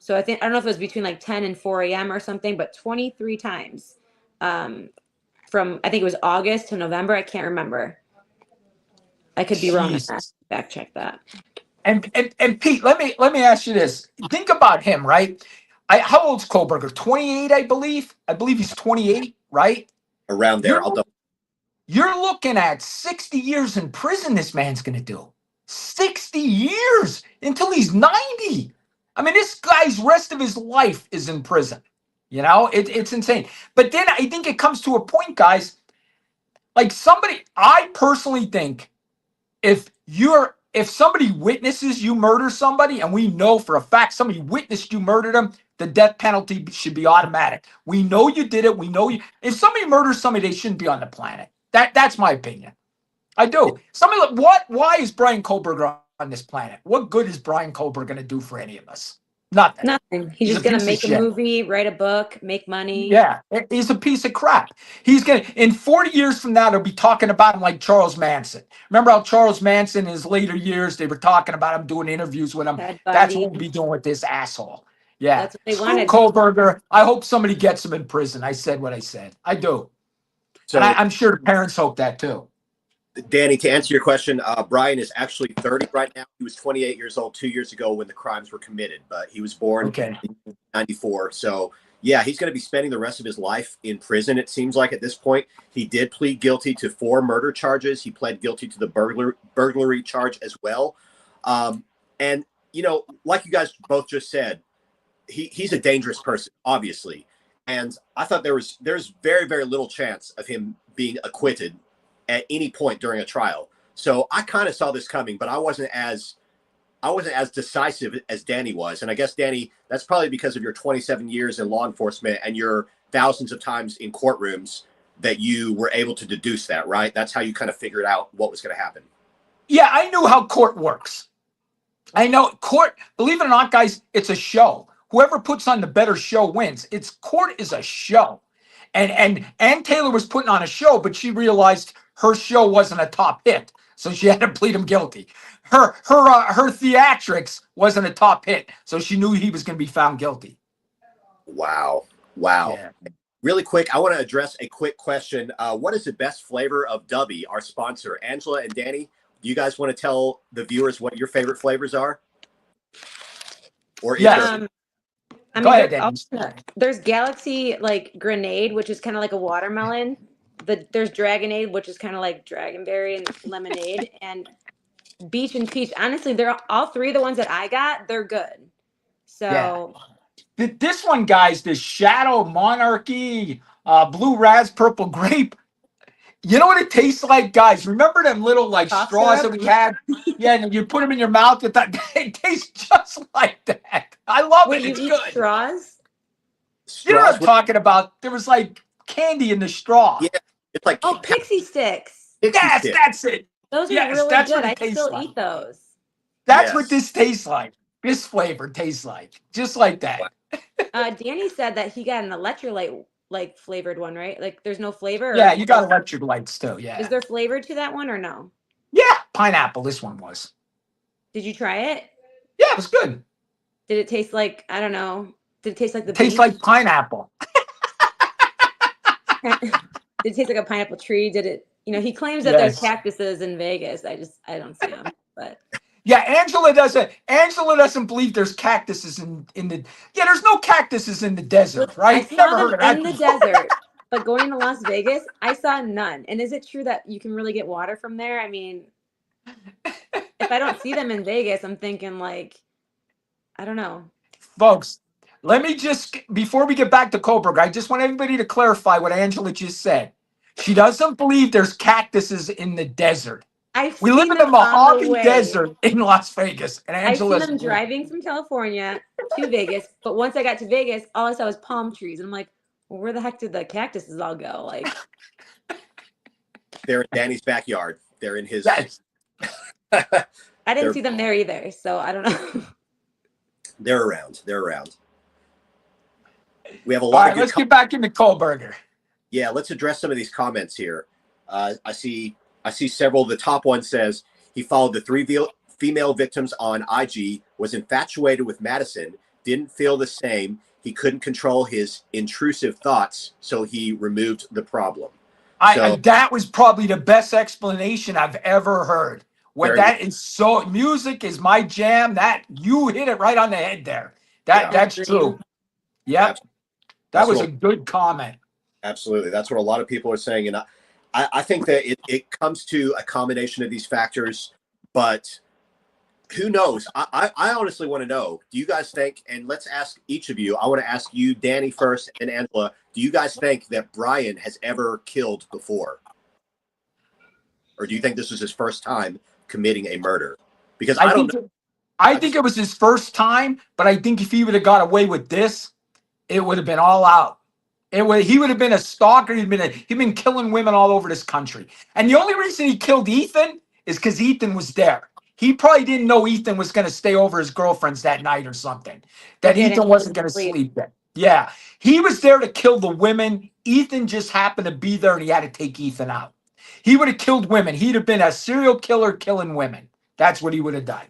So I don't know if it was between like 10 and 4 a.m. or something, but 23 times. From, I think it was August to November. I can't remember. I could be wrong on that. Fact check that. And Pete, let me ask you this. Think about him, right? How old's Kohberger? 28, I believe. I believe he's 28, right? Around there. You're looking at 60 years in prison this man's going to do. 60 years until he's 90. I mean, this guy's rest of his life is in prison. It's insane. But then I think it comes to a point, guys, like I personally think if somebody witnesses you murder somebody, and we know for a fact somebody witnessed you murder them, the death penalty should be automatic. We know you did it. We know you. If somebody murders somebody, they shouldn't be on the planet. That's my opinion. I do. Why is Bryan Kohberger on this planet? What good is Bryan Kohberger going to do for any of us? Nothing. He's just going to make a movie, write a book, make money. Yeah, he's a piece of crap. He's going to, in 40 years from now, they'll be talking about him like Charles Manson. Remember how Charles Manson, in his later years, they were talking about him, doing interviews with him. That's what we'll be doing with this asshole. Yeah. That's what they wanted. Kohberger, I hope somebody gets him in prison. I said what I said. I do. So, and I'm sure the parents hope that too. Danny, to answer your question, Bryan is actually 30 right now. He was 28 years old 2 years ago when the crimes were committed, but he was born in 94. So, yeah, he's going to be spending the rest of his life in prison, it seems like, at this point. He did plead guilty to 4 murder charges. He pled guilty to the burglary charge as well. And, like you guys both just said, he's a dangerous person, obviously. And I thought there's very, very little chance of him being acquitted at any point during a trial. So I kind of saw this coming, but I wasn't as decisive as Danny was. And I guess, Danny, that's probably because of your 27 years in law enforcement and your thousands of times in courtrooms that you were able to deduce that, right? That's how you kind of figured out what was going to happen. Yeah, I knew how court works. I know court, believe it or not, guys, it's a show. whoever puts on the better show wins. It's court is a show. And Ann Taylor was putting on a show, but she realized her show wasn't a top hit, so she had to plead him guilty. Her theatrics wasn't a top hit, so she knew he was going to be found guilty. Wow. Yeah. Really quick, I want to address a quick question. What is the best flavor of Dubby, our sponsor? Angela and Danny, do you guys want to tell the viewers what your favorite flavors are? Or is Yes. there- I Go mean, ahead, Danny. there's Galaxy like Grenade, which is kind of like a watermelon. There's Dragonade, which is kind of like Dragonberry and lemonade, and Beach and Peach. Honestly, they're all three of the ones that I got. They're good. So This one, guys, this Shadow Monarchy, Blue Raz, Purple Grape. You know what it tastes like, guys? Remember them little like Cough straws syrup? that we had? Yeah, and you put them in your mouth with that. It tastes just like that. I love wait, it. you It's eat good. straws? You know what I'm straws? talking about? There was like candy in the straw. Yeah. It's like Oh, Pixie Sticks. Pixie Yes, stick. that's it. Those are Yes, really that's good. what it I tastes still like. eat those. That's Yes. what this tastes like. This flavor tastes like. Just like that. Danny said that he got an electrolyte like flavored one, right? Like there's no flavor. Yeah, you got electric lights too. Yeah. Is there flavor to that one or no? Yeah, pineapple. This one was. Did you try it? Yeah, it was good. Did it taste like, I don't know? Did it taste like the Tastes beach? like pineapple. Did it taste like a pineapple tree? Did it? You know, he claims that there's Yes. cactuses in Vegas. I don't see them. But Yeah, Angela doesn't believe there's cactuses in the. Yeah, there's no cactuses in the desert, I right? saw Never them heard of that. in the before. desert. But going to Las Vegas, I saw none. And is it true that you can really get water from there? I mean, if I don't see them in Vegas, I'm thinking like, I don't know. Folks, let me just, before we get back to Kohlberg, I just want everybody to clarify what Angela just said. She doesn't believe there's cactuses in the desert. I've We seen live in the them on Mojave way. Desert in Las Vegas, and I've Angela seen them driving from California to Vegas, but once I got to Vegas, all I saw was palm trees, and I'm like, well, where the heck did the cactuses all go? Like, They're in Danny's backyard. They're in his. Yes. I didn't They're- see them there either, so I don't know. They're around. They're around. We have a All lot right, of good. let's get back into Kohlberger. Yeah, let's address some of these comments here. I see several. The top one says he followed the three female victims on IG, was infatuated with Madison, didn't feel the same. He couldn't control his intrusive thoughts, so he removed the problem. That was probably the best explanation I've ever heard. What Very that is so music is my jam. That you hit it right on the head there. That's true. Yep. Absolutely. That was That's a good comment. Absolutely. That's what a lot of people are saying. And I think that it comes to a combination of these factors, but who knows? I honestly want to know, do you guys think, and let's ask each of you, I want to ask you, Danny first and Angela, do you guys think that Brian has ever killed before? Or do you think this was his first time committing a murder? Because I don't know. I think it was his first time, but I think if he would have got away with this, it would have been all out. He would have been a stalker. He'd been killing women all over this country. And the only reason he killed Ethan is because Ethan was there. He probably didn't know Ethan was going to stay over his girlfriend's that night or something. That He didn't. Ethan wasn't going to sleep there. Yeah. He was there to kill the women. Ethan just happened to be there and he had to take Ethan out. He would have killed women. He'd have been a serial killer killing women. That's what he would have done.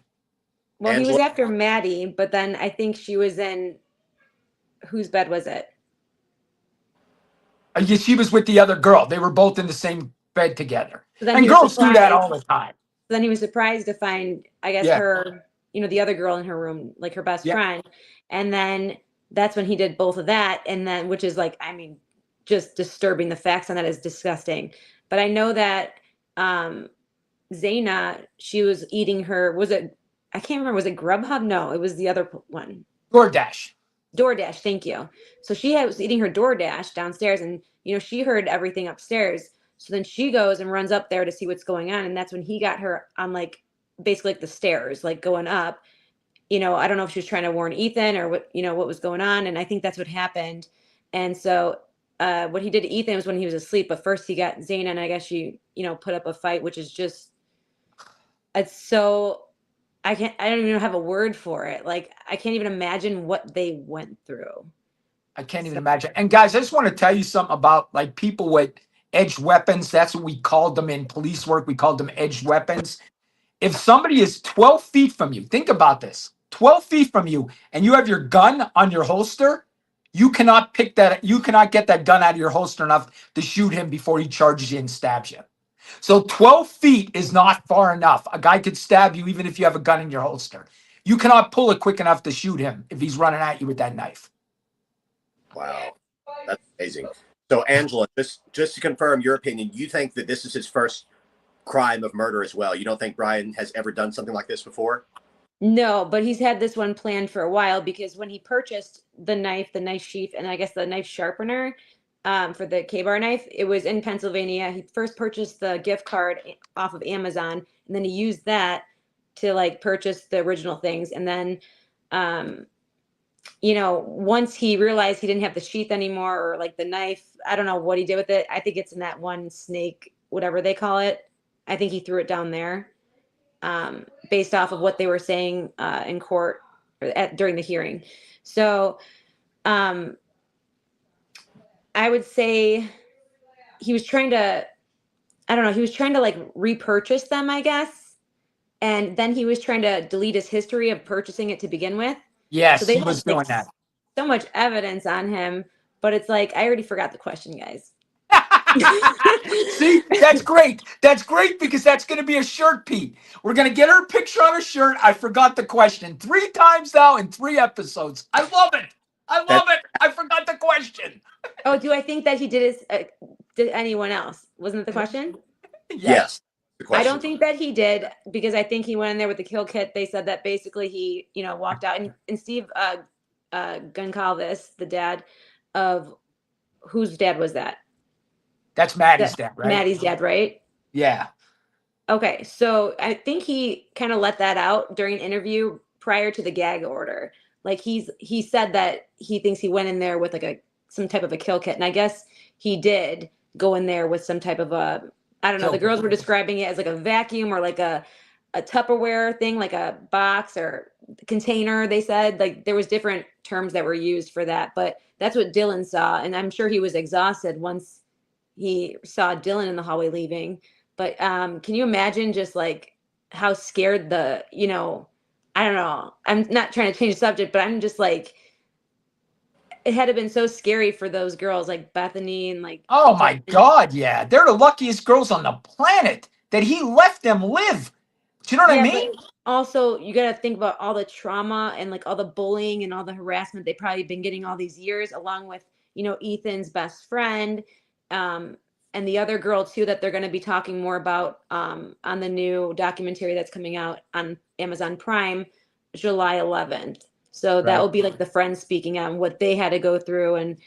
Well, he was Angela? after Maddie, but then I think she was in, whose bed was it? Yeah, she was with the other girl. They were both in the same bed together. So then And he was girls do that surprised. all the time. Then he was surprised to find, I guess, Yeah. her, the other girl in her room, like her best Yeah. friend. And then that's when he did both of that. And then, which is like, I mean, just disturbing. The facts on that is disgusting. But I know that Zaina, she was eating her, I can't remember, was it Grubhub? No, it was the other one. DoorDash. DoorDash, thank you. So she was eating her DoorDash downstairs, and she heard everything upstairs. So then she goes and runs up there to see what's going on, and that's when he got her on basically the stairs, going up. I don't know if she was trying to warn Ethan or what was going on, and I think that's what happened. And so what he did to Ethan was when he was asleep, but first he got Zaina, and I guess she put up a fight, which is just, it's so I don't even have a word for it. Like, I can't even imagine what they went through. I can't even So, imagine. And guys, I just want to tell you something about like people with edged weapons. That's what we called them in police work. We called them edged weapons. If somebody is 12 feet from you, think about this, 12 feet from you, and you have your gun on your holster, you cannot get that gun out of your holster enough to shoot him before he charges you and stabs you. So 12 feet is not far enough. A guy could stab you even if you have a gun in your holster. You cannot pull it quick enough to shoot him if he's running at you with that knife. Wow, that's amazing. So, Angela, just to confirm your opinion, you think that this is his first crime of murder as well? You don't think Brian has ever done something like this before? no, but he's had this one planned for a while because when he purchased the knife sheath, and I guess the knife sharpener for the K-bar knife, it was in Pennsylvania. He first purchased the gift card off of Amazon, and then he used that to like purchase the original things. And then, once he realized he didn't have the sheath anymore or like the knife, I don't know what he did with it. I think it's in that one snake, whatever they call it. I think he threw it down there. Based off of what they were saying in court during the hearing. So I would say he was trying to, I don't know, he was trying to like repurchase them, I guess. And then he was trying to delete his history of purchasing it to begin with. Yes, So they he had was like doing that. so much evidence on him, but it's like, I already forgot the question, guys. See, that's great. That's great because that's going to be a shirt, Pete. We're going to get her picture on a shirt. I forgot the question 3 times now in 3 episodes. I love it. I love it. I forgot the question. Oh, do I think that he did did anyone else? Wasn't it the question? Yes. The I question. don't think that he did because I think he went in there with the kill kit. They said that basically he, walked out and Steve Goncalves, the dad of whose dad was that? That's Maddie's dad, right? Maddie's dad, right? Yeah. Okay, so I think he kind of let that out during an interview prior to the gag order. Like he said that he thinks he went in there with like some type of a kill kit, and I guess he did go in there with some type of a, I don't know. The girls were describing it as like a vacuum or like a Tupperware thing, like a box or container. They said like there was different terms that were used for that, but that's what Dylan saw, and I'm sure he was exhausted once he saw Dylan in the hallway leaving. But can you imagine just like how scared I don't know. I'm not trying to change the subject, but I'm just like, it had to have been so scary for those girls like Bethany and like. Oh my God, yeah. They're the luckiest girls on the planet that he let them live. Do you know what I mean? But also, you got to think about all the trauma and like all the bullying and all the harassment they probably been getting all these years, along with, Ethan's best friend. And the other girl too that they're going to be talking more about on the new documentary that's coming out on Amazon Prime, July 11th. So that will be like the friends speaking on what they had to go through, and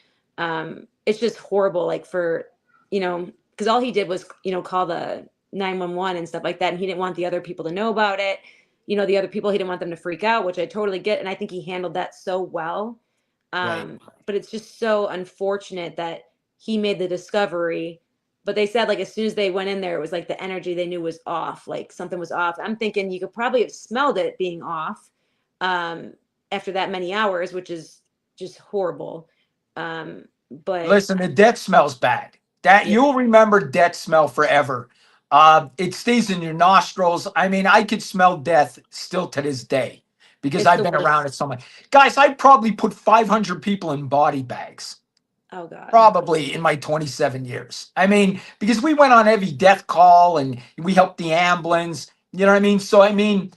it's just horrible. Like for, because all he did was call the 911 and stuff like that, and he didn't want the other people to know about it. The other people, he didn't want them to freak out, which I totally get, and I think he handled that so well. But it's just so unfortunate that he made the discovery. But they said like as soon as they went in there, it was like the energy they knew was off, like something was off. I'm thinking you could probably have smelled it being off after that many hours, which is just horrible. But listen, the death smells bad. You'll remember death smell forever. It stays in your nostrils. I mean, I could smell death still to this day because I've been around it so much. Guys, I probably put 500 people in body bags. Oh God. Probably in my 27 years. I mean, because we went on every death call and we helped the ambulance. You know what I mean? So, I mean,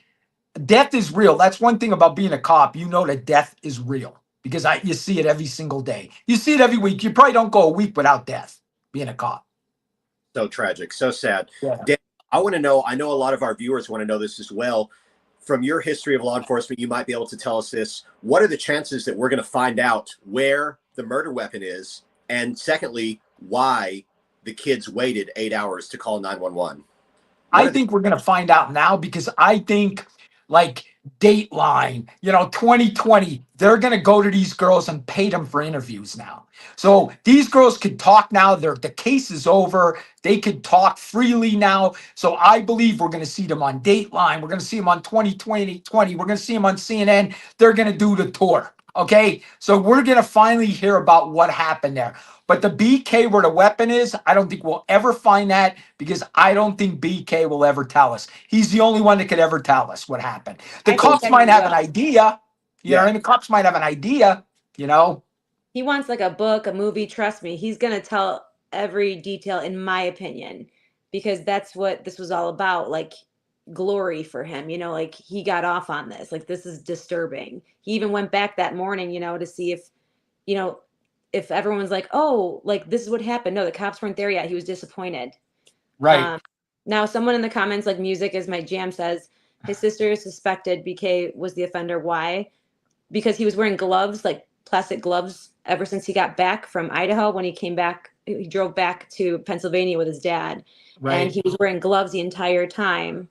death is real. That's one thing about being a cop. You know that death is real because you see it every single day. You see it every week. You probably don't go a week without death being a cop. So tragic. So sad. Yeah. Dan, I want to know, I know a lot of our viewers want to know this as well. From your history of law enforcement, you might be able to tell us this. What are the chances that we're going to find out where the murder weapon is? And secondly, why the kids waited 8 hours to call 911? I think we're going to find out now because I think like Dateline, 2020, they're going to go to these girls and pay them for interviews now. So these girls could talk now. The case is over. They could talk freely now. So I believe we're going to see them on Dateline. We're going to see them on 2020. We're going to see them on CNN. They're going to do the tour. Okay. So we're going to finally hear about what happened there. But the BK where the weapon is, I don't think we'll ever find that because I don't think BK will ever tell us. He's the only one that could ever tell us what happened. The I think cops that might he have an will. idea. You know Yeah. what I mean? Cops might have an idea, He wants like a book, a movie. Trust me, he's gonna tell every detail, in my opinion, because that's what this was all about. Like glory for him, like he got off on this. Like this is disturbing. He even went back that morning, to see you know, if everyone's like, oh, like this is what happened. No, the cops weren't there yet. He was disappointed. Right. Now, someone in the comments, like music is my jam, says his sister suspected BK was the offender. Why? Because he was wearing gloves, like plastic gloves, ever since he got back from Idaho. When he came back, he drove back to Pennsylvania with his dad, and Right. he was wearing gloves the entire time.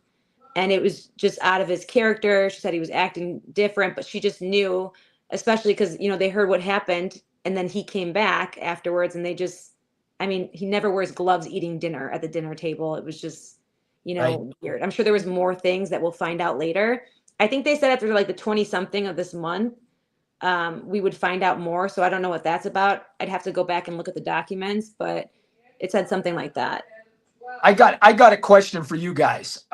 And it was just out of his character. She said he was acting different, but she just knew, especially because, they heard what happened. And then he came back afterwards and they just, I mean, he never wears gloves eating dinner at the dinner table. It was just, Right. weird. I'm sure there was more things that we'll find out later. I think they said after like the 20 something of this month, we would find out more. So I don't know what that's about. I'd have to go back and look at the documents, but it said something like that. I got a question for you guys.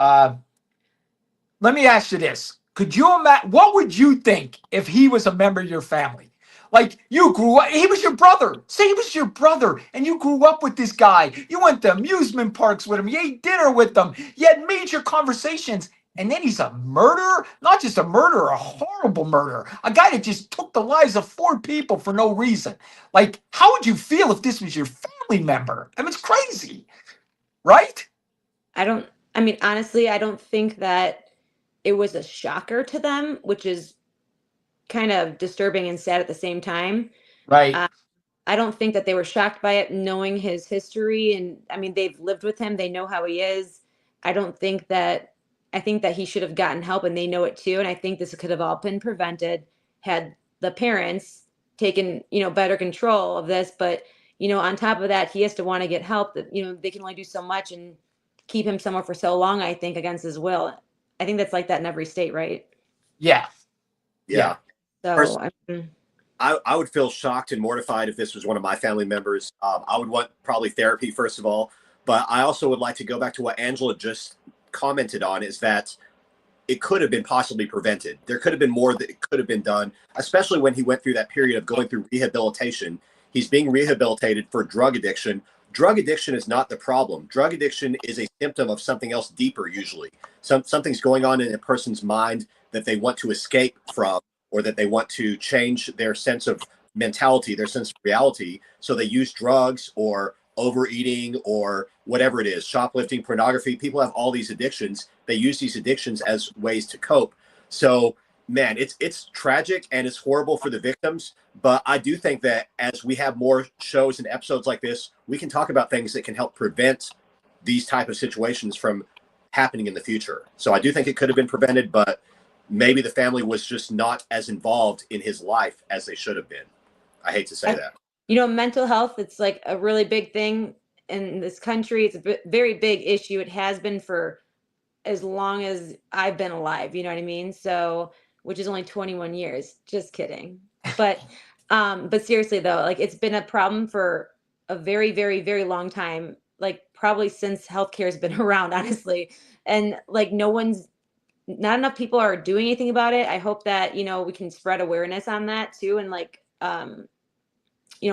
Let me ask you this. Could you imagine, what would you think if he was a member of your family? Like you grew up, he was your brother. Say he was your brother and you grew up with this guy. You went to amusement parks with him. You ate dinner with them. You had major conversations. And then he's a murderer, not just a murderer, a horrible murderer, a guy that just took the lives of 4 people for no reason. Like, how would you feel if this was your family member? I mean, it's crazy, right? I mean, honestly, I don't think that it was a shocker to them, which is kind of disturbing and sad at the same time. Right. I don't think that they were shocked by it, knowing his history. And I mean, they've lived with him, they know how he is. I think that he should have gotten help and they know it too. And I think this could have all been prevented had the parents taken, better control of this. But, on top of that, he has to want to get help that, they can only do so much and keep him somewhere for so long, I think, against his will. I think that's like that in every state, right? Yeah. Yeah. So I would feel shocked and mortified if this was one of my family members. I would want probably therapy, first of all. But I also would like to go back to what Angela just commented on, is that it could have been possibly prevented. There could have been more that could have been done, especially when he went through that period of going through rehabilitation. He's being rehabilitated for drug addiction. Drug addiction is not the problem. Drug addiction is a symptom of something else deeper, usually. Something's going on in a person's mind that they want to escape from, or that they want to change their sense of mentality, their sense of reality. So they use drugs or overeating or whatever it is, shoplifting, pornography. People have all these addictions. They use these addictions as ways to cope. So, man, it's tragic and it's horrible for the victims. But I do think that as we have more shows and episodes like this, we can talk about things that can help prevent these type of situations from happening in the future. So I do think it could have been prevented, but maybe the family was just not as involved in his life as they should have been. I hate to say that. Mental health, it's like a really big thing in this country. It's a very big issue. It has been for as long as I've been alive, you know what I mean? So, which is only 21 years. Just kidding. But seriously though, like it's been a problem for a very, very, very long time. Like probably since healthcare has been around, honestly. And like not enough people are doing anything about it. I hope that, we can spread awareness on that too. And like,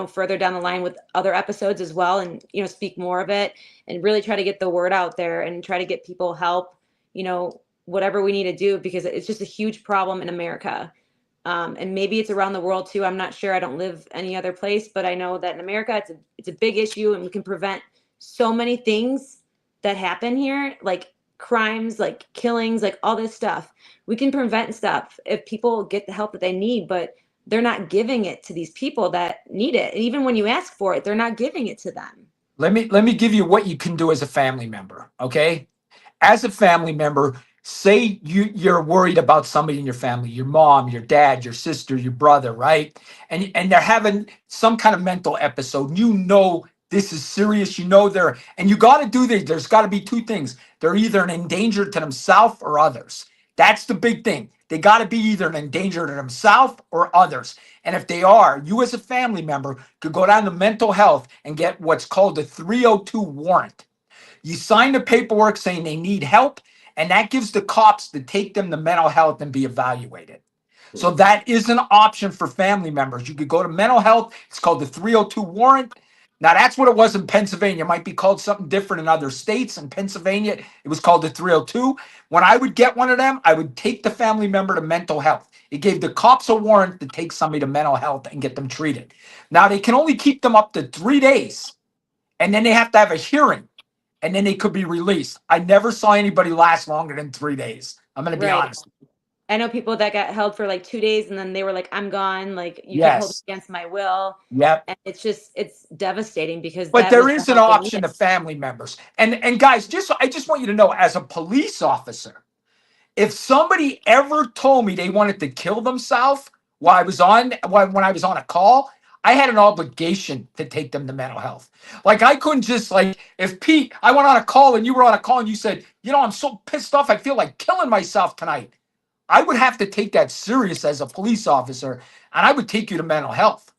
further down the line with other episodes as well, and, speak more of it and really try to get the word out there and try to get people help, whatever we need to do, because it's just a huge problem in America. And maybe it's around the world too. I'm not sure. I don't live any other place, but I know that in America, it's a big issue, and we can prevent so many things that happen here, like crimes, like killings, like all this stuff. We can prevent stuff if people get the help that they need, but they're not giving it to these people that need it. And even when you ask for it, they're not giving it to them. Let me give you what you can do as a family member, okay? As a family member, say you're worried about somebody in your family, your mom, your dad, your sister, your brother, right? And they're having some kind of mental episode. You know this is serious. You know and you got to do this. There's got to be two things. They're either an endanger to themselves or others. That's the big thing. They got to be either an endanger to themselves or others. And if they are, you as a family member could go down to mental health and get what's called a 302 warrant. You sign the paperwork saying they need help, and that gives the cops to take them to mental health and be evaluated. So that is an option for family members. You could go to mental health. It's called the 302 warrant. Now, that's what it was in Pennsylvania. It might be called something different in other states. In Pennsylvania, it was called the 302. When I would get one of them, I would take the family member to mental health. It gave the cops a warrant to take somebody to mental health and get them treated. Now, they can only keep them up to 3 days, and then they have to have a hearing, and then they could be released. I never saw anybody last longer than 3 days. I'm going to be Right. honest. I know people that got held for like 2 days and then they were like, I'm gone. Like, you can't hold me Yes. against my will. Yep. And it's devastating because But that there was is the an help they option to needed. family members. And guys, I just want you to know, as a police officer, if somebody ever told me they wanted to kill themselves when I was on a call, I had an obligation to take them to mental health. Like, I couldn't just, like, if Pete, I went on a call and you were on a call and you said, I'm so pissed off, I feel like killing myself tonight. I would have to take that serious as a police officer, and I would take you to mental health.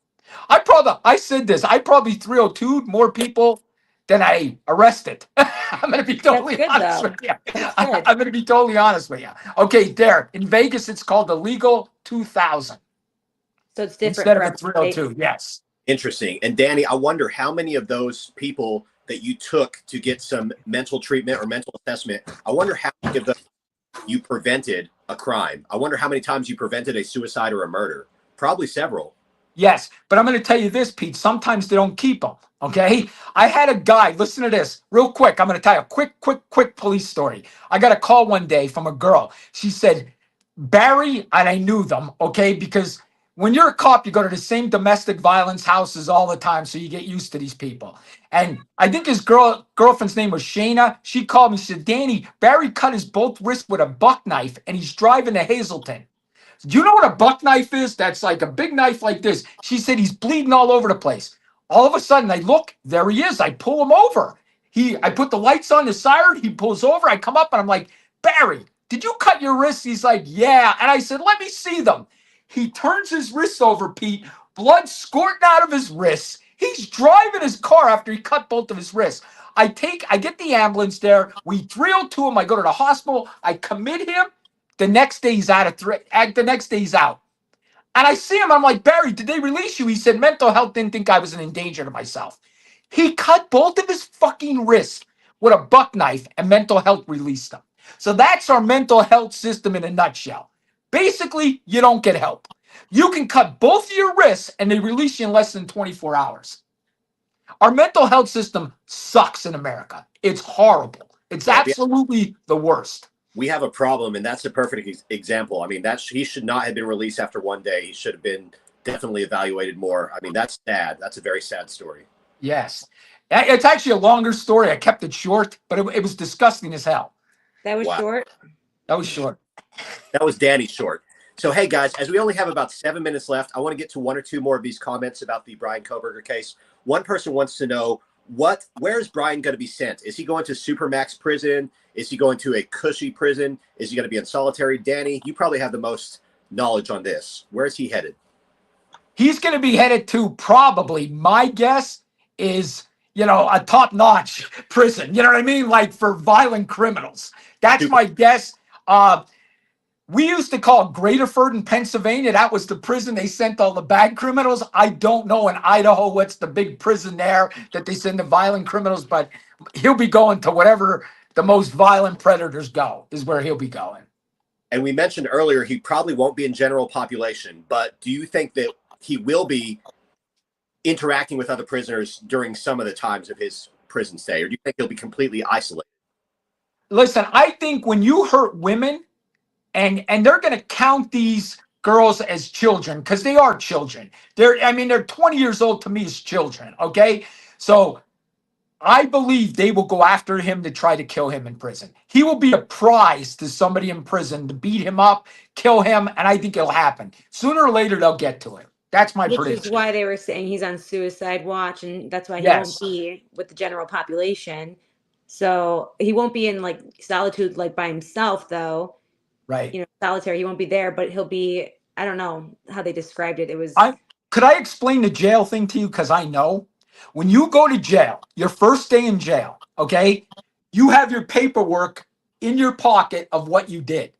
I said this, I probably 302'd more people than I arrested. I'm going to be totally good, honest though. with you. That's I'm good. going to be totally honest with you. Okay, there. In Vegas, it's called the Legal 2000 So it's different instead for of a every state. 302. Yes. Interesting. And Danny, I wonder how many of those people that you took to get some mental treatment or mental assessment, I wonder how many of them you prevented a crime. I wonder how many times you prevented a suicide or a murder. Probably several. Yes, but I'm going to tell you this, Pete. Sometimes they don't keep them. Okay. I had a guy, listen to this real quick. I'm going to tell you a quick police story. I got a call one day from a girl. She said, Barry, and I knew them. Okay. Because when you're a cop, you go to the same domestic violence houses all the time. So you get used to these people. And I think his girlfriend's name was Shayna. She called me. She said, Danny, Barry cut his both wrists with a buck knife and he's driving to Hazleton. Do you know what a buck knife is? That's like a big knife like this. She said he's bleeding all over the place. All of a sudden, I look, there he is. I pull him over. I put the lights on the siren. He pulls over. I come up and I'm like, Barry, did you cut your wrists? He's like, yeah. And I said, let me see them. He turns his wrists over, Pete. Blood squirting out of his wrists. He's driving his car after he cut both of his wrists. I get the ambulance there. We 302 him. I go to the hospital. I commit him. The next day he's out. And I see him. I'm like, Barry, did they release you? He said, mental health didn't think I was an endanger to myself. He cut both of his fucking wrists with a buck knife and mental health released him. So that's our mental health system in a nutshell. Basically, you don't get help. You can cut both of your wrists and they release you in less than 24 hours. Our mental health system sucks in America. It's horrible. It's absolutely the worst. We have a problem, and that's a perfect example. I mean, he should not have been released after 1 day. He should have been definitely evaluated more. I mean, that's sad. That's a very sad story. Yes. It's actually a longer story. I kept it short, but it was disgusting as hell. That was short? That was short. That was Danny's short. So, hey, guys, as we only have about 7 minutes left, I want to get to one or two more of these comments about the Bryan Kohberger case. One person wants to know, where is Bryan going to be sent? Is he going to Supermax prison? Is he going to a cushy prison? Is he going to be in solitary? Danny, you probably have the most knowledge on this. Where is he headed? He's going to be headed to, probably, my guess is, a top-notch prison. You know what I mean? Like for violent criminals. That's my guess. We used to call Graterford in Pennsylvania. That was the prison they sent all the bad criminals. I don't know in Idaho what's the big prison there that they send the violent criminals, but he'll be going to whatever the most violent predators go is where he'll be going. And we mentioned earlier he probably won't be in general population, but do you think that he will be interacting with other prisoners during some of the times of his prison stay, or do you think he'll be completely isolated? Listen, I think when you hurt women, and they're going to count these girls as children because they are children. They're 20 years old to me as children. Okay. So I believe they will go after him to try to kill him in prison. He will be a prize to somebody in prison to beat him up, kill him, and I think it'll happen. Sooner or later, they'll get to him. That's my Which is prediction. why they were saying he's on suicide watch, and that's why he Yes. won't be with the general population. So he won't be in like solitude, like by himself, though. Right. You know, solitary. He won't be there, but he'll be. I don't know how they described it. It was. Could I explain the jail thing to you? Because I know when you go to jail, your first day in jail, okay, you have your paperwork in your pocket of what you did.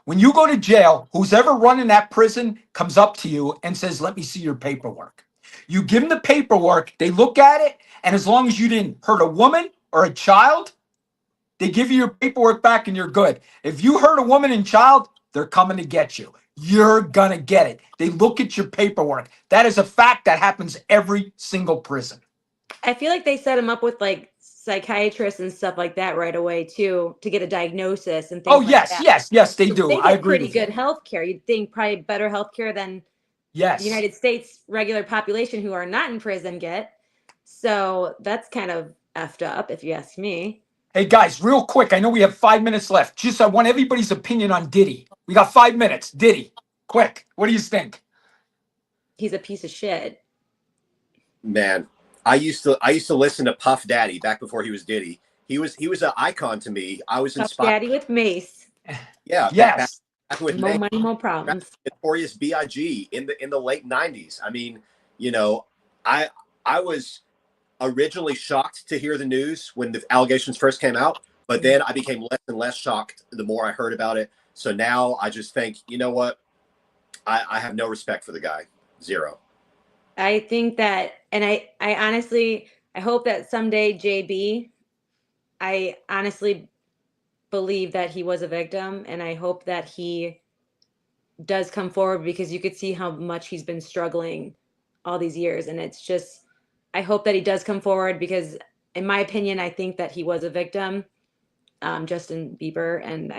When you go to jail, who's ever running that prison comes up to you and says, let me see your paperwork. You give them the paperwork, they look at it, and as long as you didn't hurt a woman or a child, they give you your paperwork back and you're good. If you hurt a woman and child, they're coming to get you. You're going to get it. They look at your paperwork. That is a fact that happens every single prison. I feel like they set him up with like psychiatrists and stuff like that right away too to get a diagnosis and things. Oh, like yes, that. yes, they do. They I get agree pretty with you. good health care. You'd think probably better health care than Yes. the United States regular population who are not in prison get. So that's kind of effed up, if you ask me. Hey, guys, real quick. I know we have 5 minutes left. Just I want everybody's opinion on Diddy. We got 5 minutes. Diddy, quick. What do you think? He's a piece of shit. Man, I used to listen to Puff Daddy back before he was Diddy. He was an icon to me. I was Puff inspired. Daddy with Mace. Yeah. Yes. Back with More Mace. money, more problems. Notorious B.I.G. in the late 90s. I mean, you know, I was originally shocked to hear the news when the allegations first came out, but then I became less and less shocked the more I heard about it. So now I just think, you know what? I have no respect for the guy. Zero. I think that, and I honestly, I hope that someday JB, I honestly believe that he was a victim, and I hope that he does come forward because you could see how much he's been struggling all these years. And it's just, I hope that he does come forward because in my opinion, I think that he was a victim, Justin Bieber. And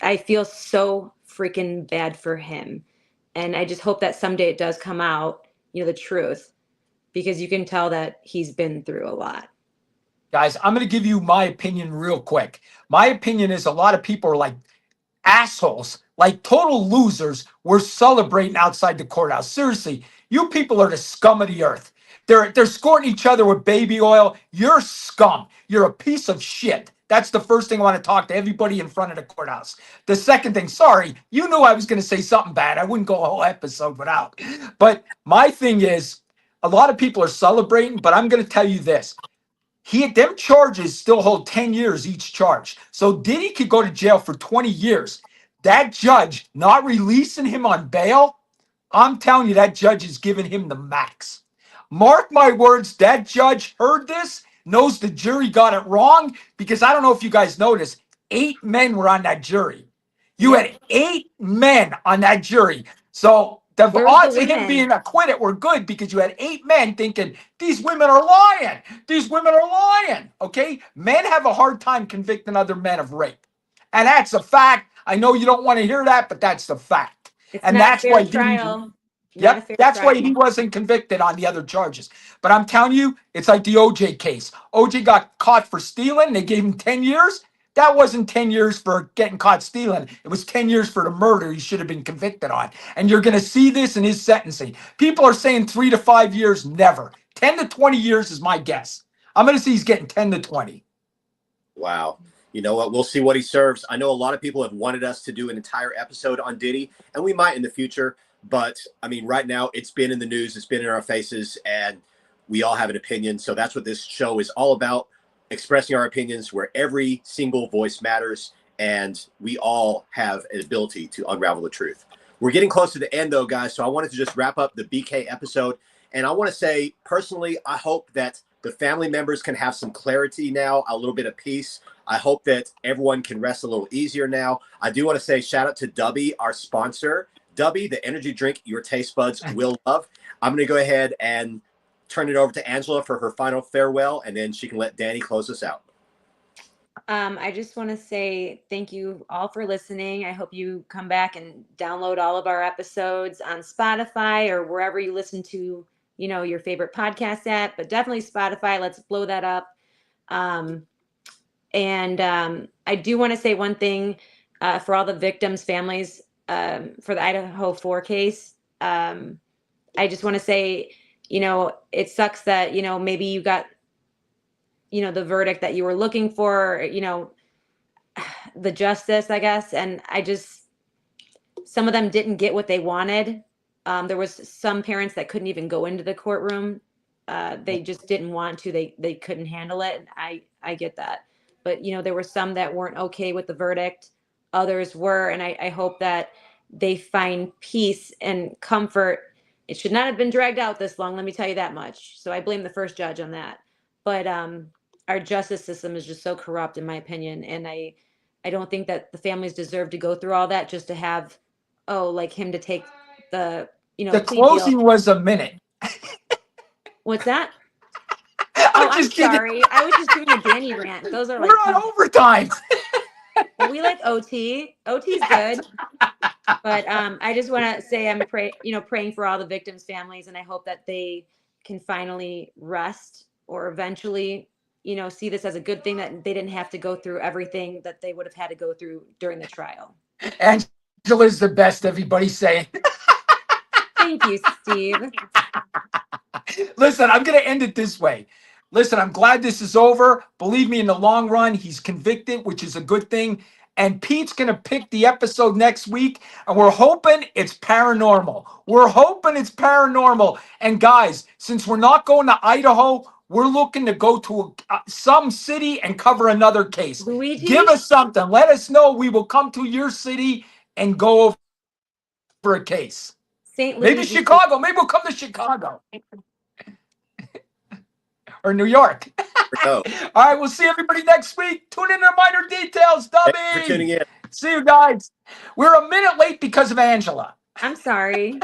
I feel so freaking bad for him. And I just hope that someday it does come out, you know, the truth, because you can tell that he's been through a lot. Guys, I'm going to give you my opinion real quick. My opinion is a lot of people are like assholes, like total losers. We're celebrating outside the courthouse. Seriously, you people are the scum of the earth. They're squirting each other with baby oil. You're scum. You're a piece of shit. That's the first thing I want to talk to everybody in front of the courthouse. The second thing, sorry, you knew I was going to say something bad. I wouldn't go a whole episode without. But my thing is, a lot of people are celebrating, but I'm going to tell you this. Them charges still hold 10 years each charge. So Diddy could go to jail for 20 years. That judge not releasing him on bail, I'm telling you, that judge is giving him the max. Mark my words, that judge heard this, knows the jury got it wrong, because I don't know if you guys noticed, 8 men were on that jury. You had 8 men on that jury. So the odds of him being acquitted were good because you had 8 men thinking, these women are lying. These women are lying. Okay? Men have a hard time convicting other men of rape. And that's a fact. I know you don't want to hear that, but that's the fact. And that's why that's why he wasn't convicted on the other charges. But I'm telling you, it's like the OJ case. OJ got caught for stealing. They gave him 10 years. That wasn't 10 years for getting caught stealing. It was 10 years for the murder he should have been convicted on. And you're going to see this in his sentencing. People are saying 3 to 5 years, never. 10 to 20 years is my guess. I'm going to see he's getting 10 to 20. Wow. You know what? We'll see what he serves. I know a lot of people have wanted us to do an entire episode on Diddy, and we might in the future. But, I mean, right now it's been in the news. It's been in our faces, and we all have an opinion. So that's what this show is all about, expressing our opinions where every single voice matters, and we all have an ability to unravel the truth. We're getting close to the end, though, guys, so I wanted to just wrap up the BK episode. And I want to say, personally, I hope that the family members can have some clarity now, a little bit of peace. I hope that everyone can rest a little easier now. I do want to say shout out to Dubby, our sponsor. Dubby, the energy drink your taste buds will love. I'm going to go ahead and turn it over to Angela for her final farewell, and then she can let Danny close us out. I just want to say thank you all for listening. I hope you come back and download all of our episodes on Spotify or wherever you listen to your favorite podcast app, but definitely Spotify. Let's blow that up. I do want to say one thing for all the victims' families for the Idaho 4 case. I just want to say, it sucks that, maybe you got, the verdict that you were looking for, the justice, I guess. And some of them didn't get what they wanted. There was some parents that couldn't even go into the courtroom. They just didn't want to, they couldn't handle it. I get that. But, there were some that weren't okay with the verdict. Others were. And I hope that they find peace and comfort. It should not have been dragged out this long. Let me tell you that much. So I blame the first judge on that. But our justice system is just so corrupt, in my opinion. And I don't think that the families deserve to go through all that just to have, like him to take the, the closing was a minute. What's that? I'm sorry. I was just doing a Danny rant. Those are like we're on overtime. We like OT. OT's good. But I just want to say I'm praying for all the victims' families, and I hope that they can finally rest or eventually, see this as a good thing that they didn't have to go through everything that they would have had to go through during the trial. Angela's the best, everybody's saying. Thank you, Steve. Listen, I'm going to end it this way. Listen, I'm glad this is over. Believe me, in the long run, he's convicted, which is a good thing. And Pete's going to pick the episode next week. And we're hoping it's paranormal. And guys, since we're not going to Idaho, we're looking to go to some city and cover another case. Luigi? Give us something. Let us know. We will come to your city and go over for a case. St. Louis. Maybe Chicago. Maybe we'll come to Chicago. Or New York. No. All right, we'll see everybody next week. Tune in to Minor Details. Dummy. Thanks for tuning in. See you guys. We're a minute late because of Angela. I'm sorry.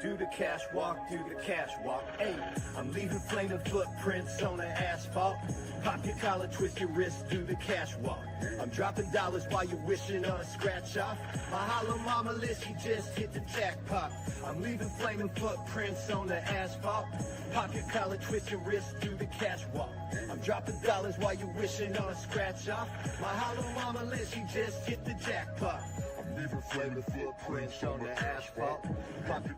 Do the cash walk, do the cash walk. Hey, I'm leaving flaming footprints on the asphalt. Pop your collar, twist your wrist, do the cash walk. I'm dropping dollars while you're wishing on a scratch off. My hollow mama list, she just hit the jackpot. I'm leaving flaming footprints on the asphalt. Pop your collar, twist your wrist, do the cash walk. I'm dropping dollars while you're wishing on a scratch off. My hollow mama list, she just hit the jackpot. I'm leaving flaming footprints on the asphalt. Pop your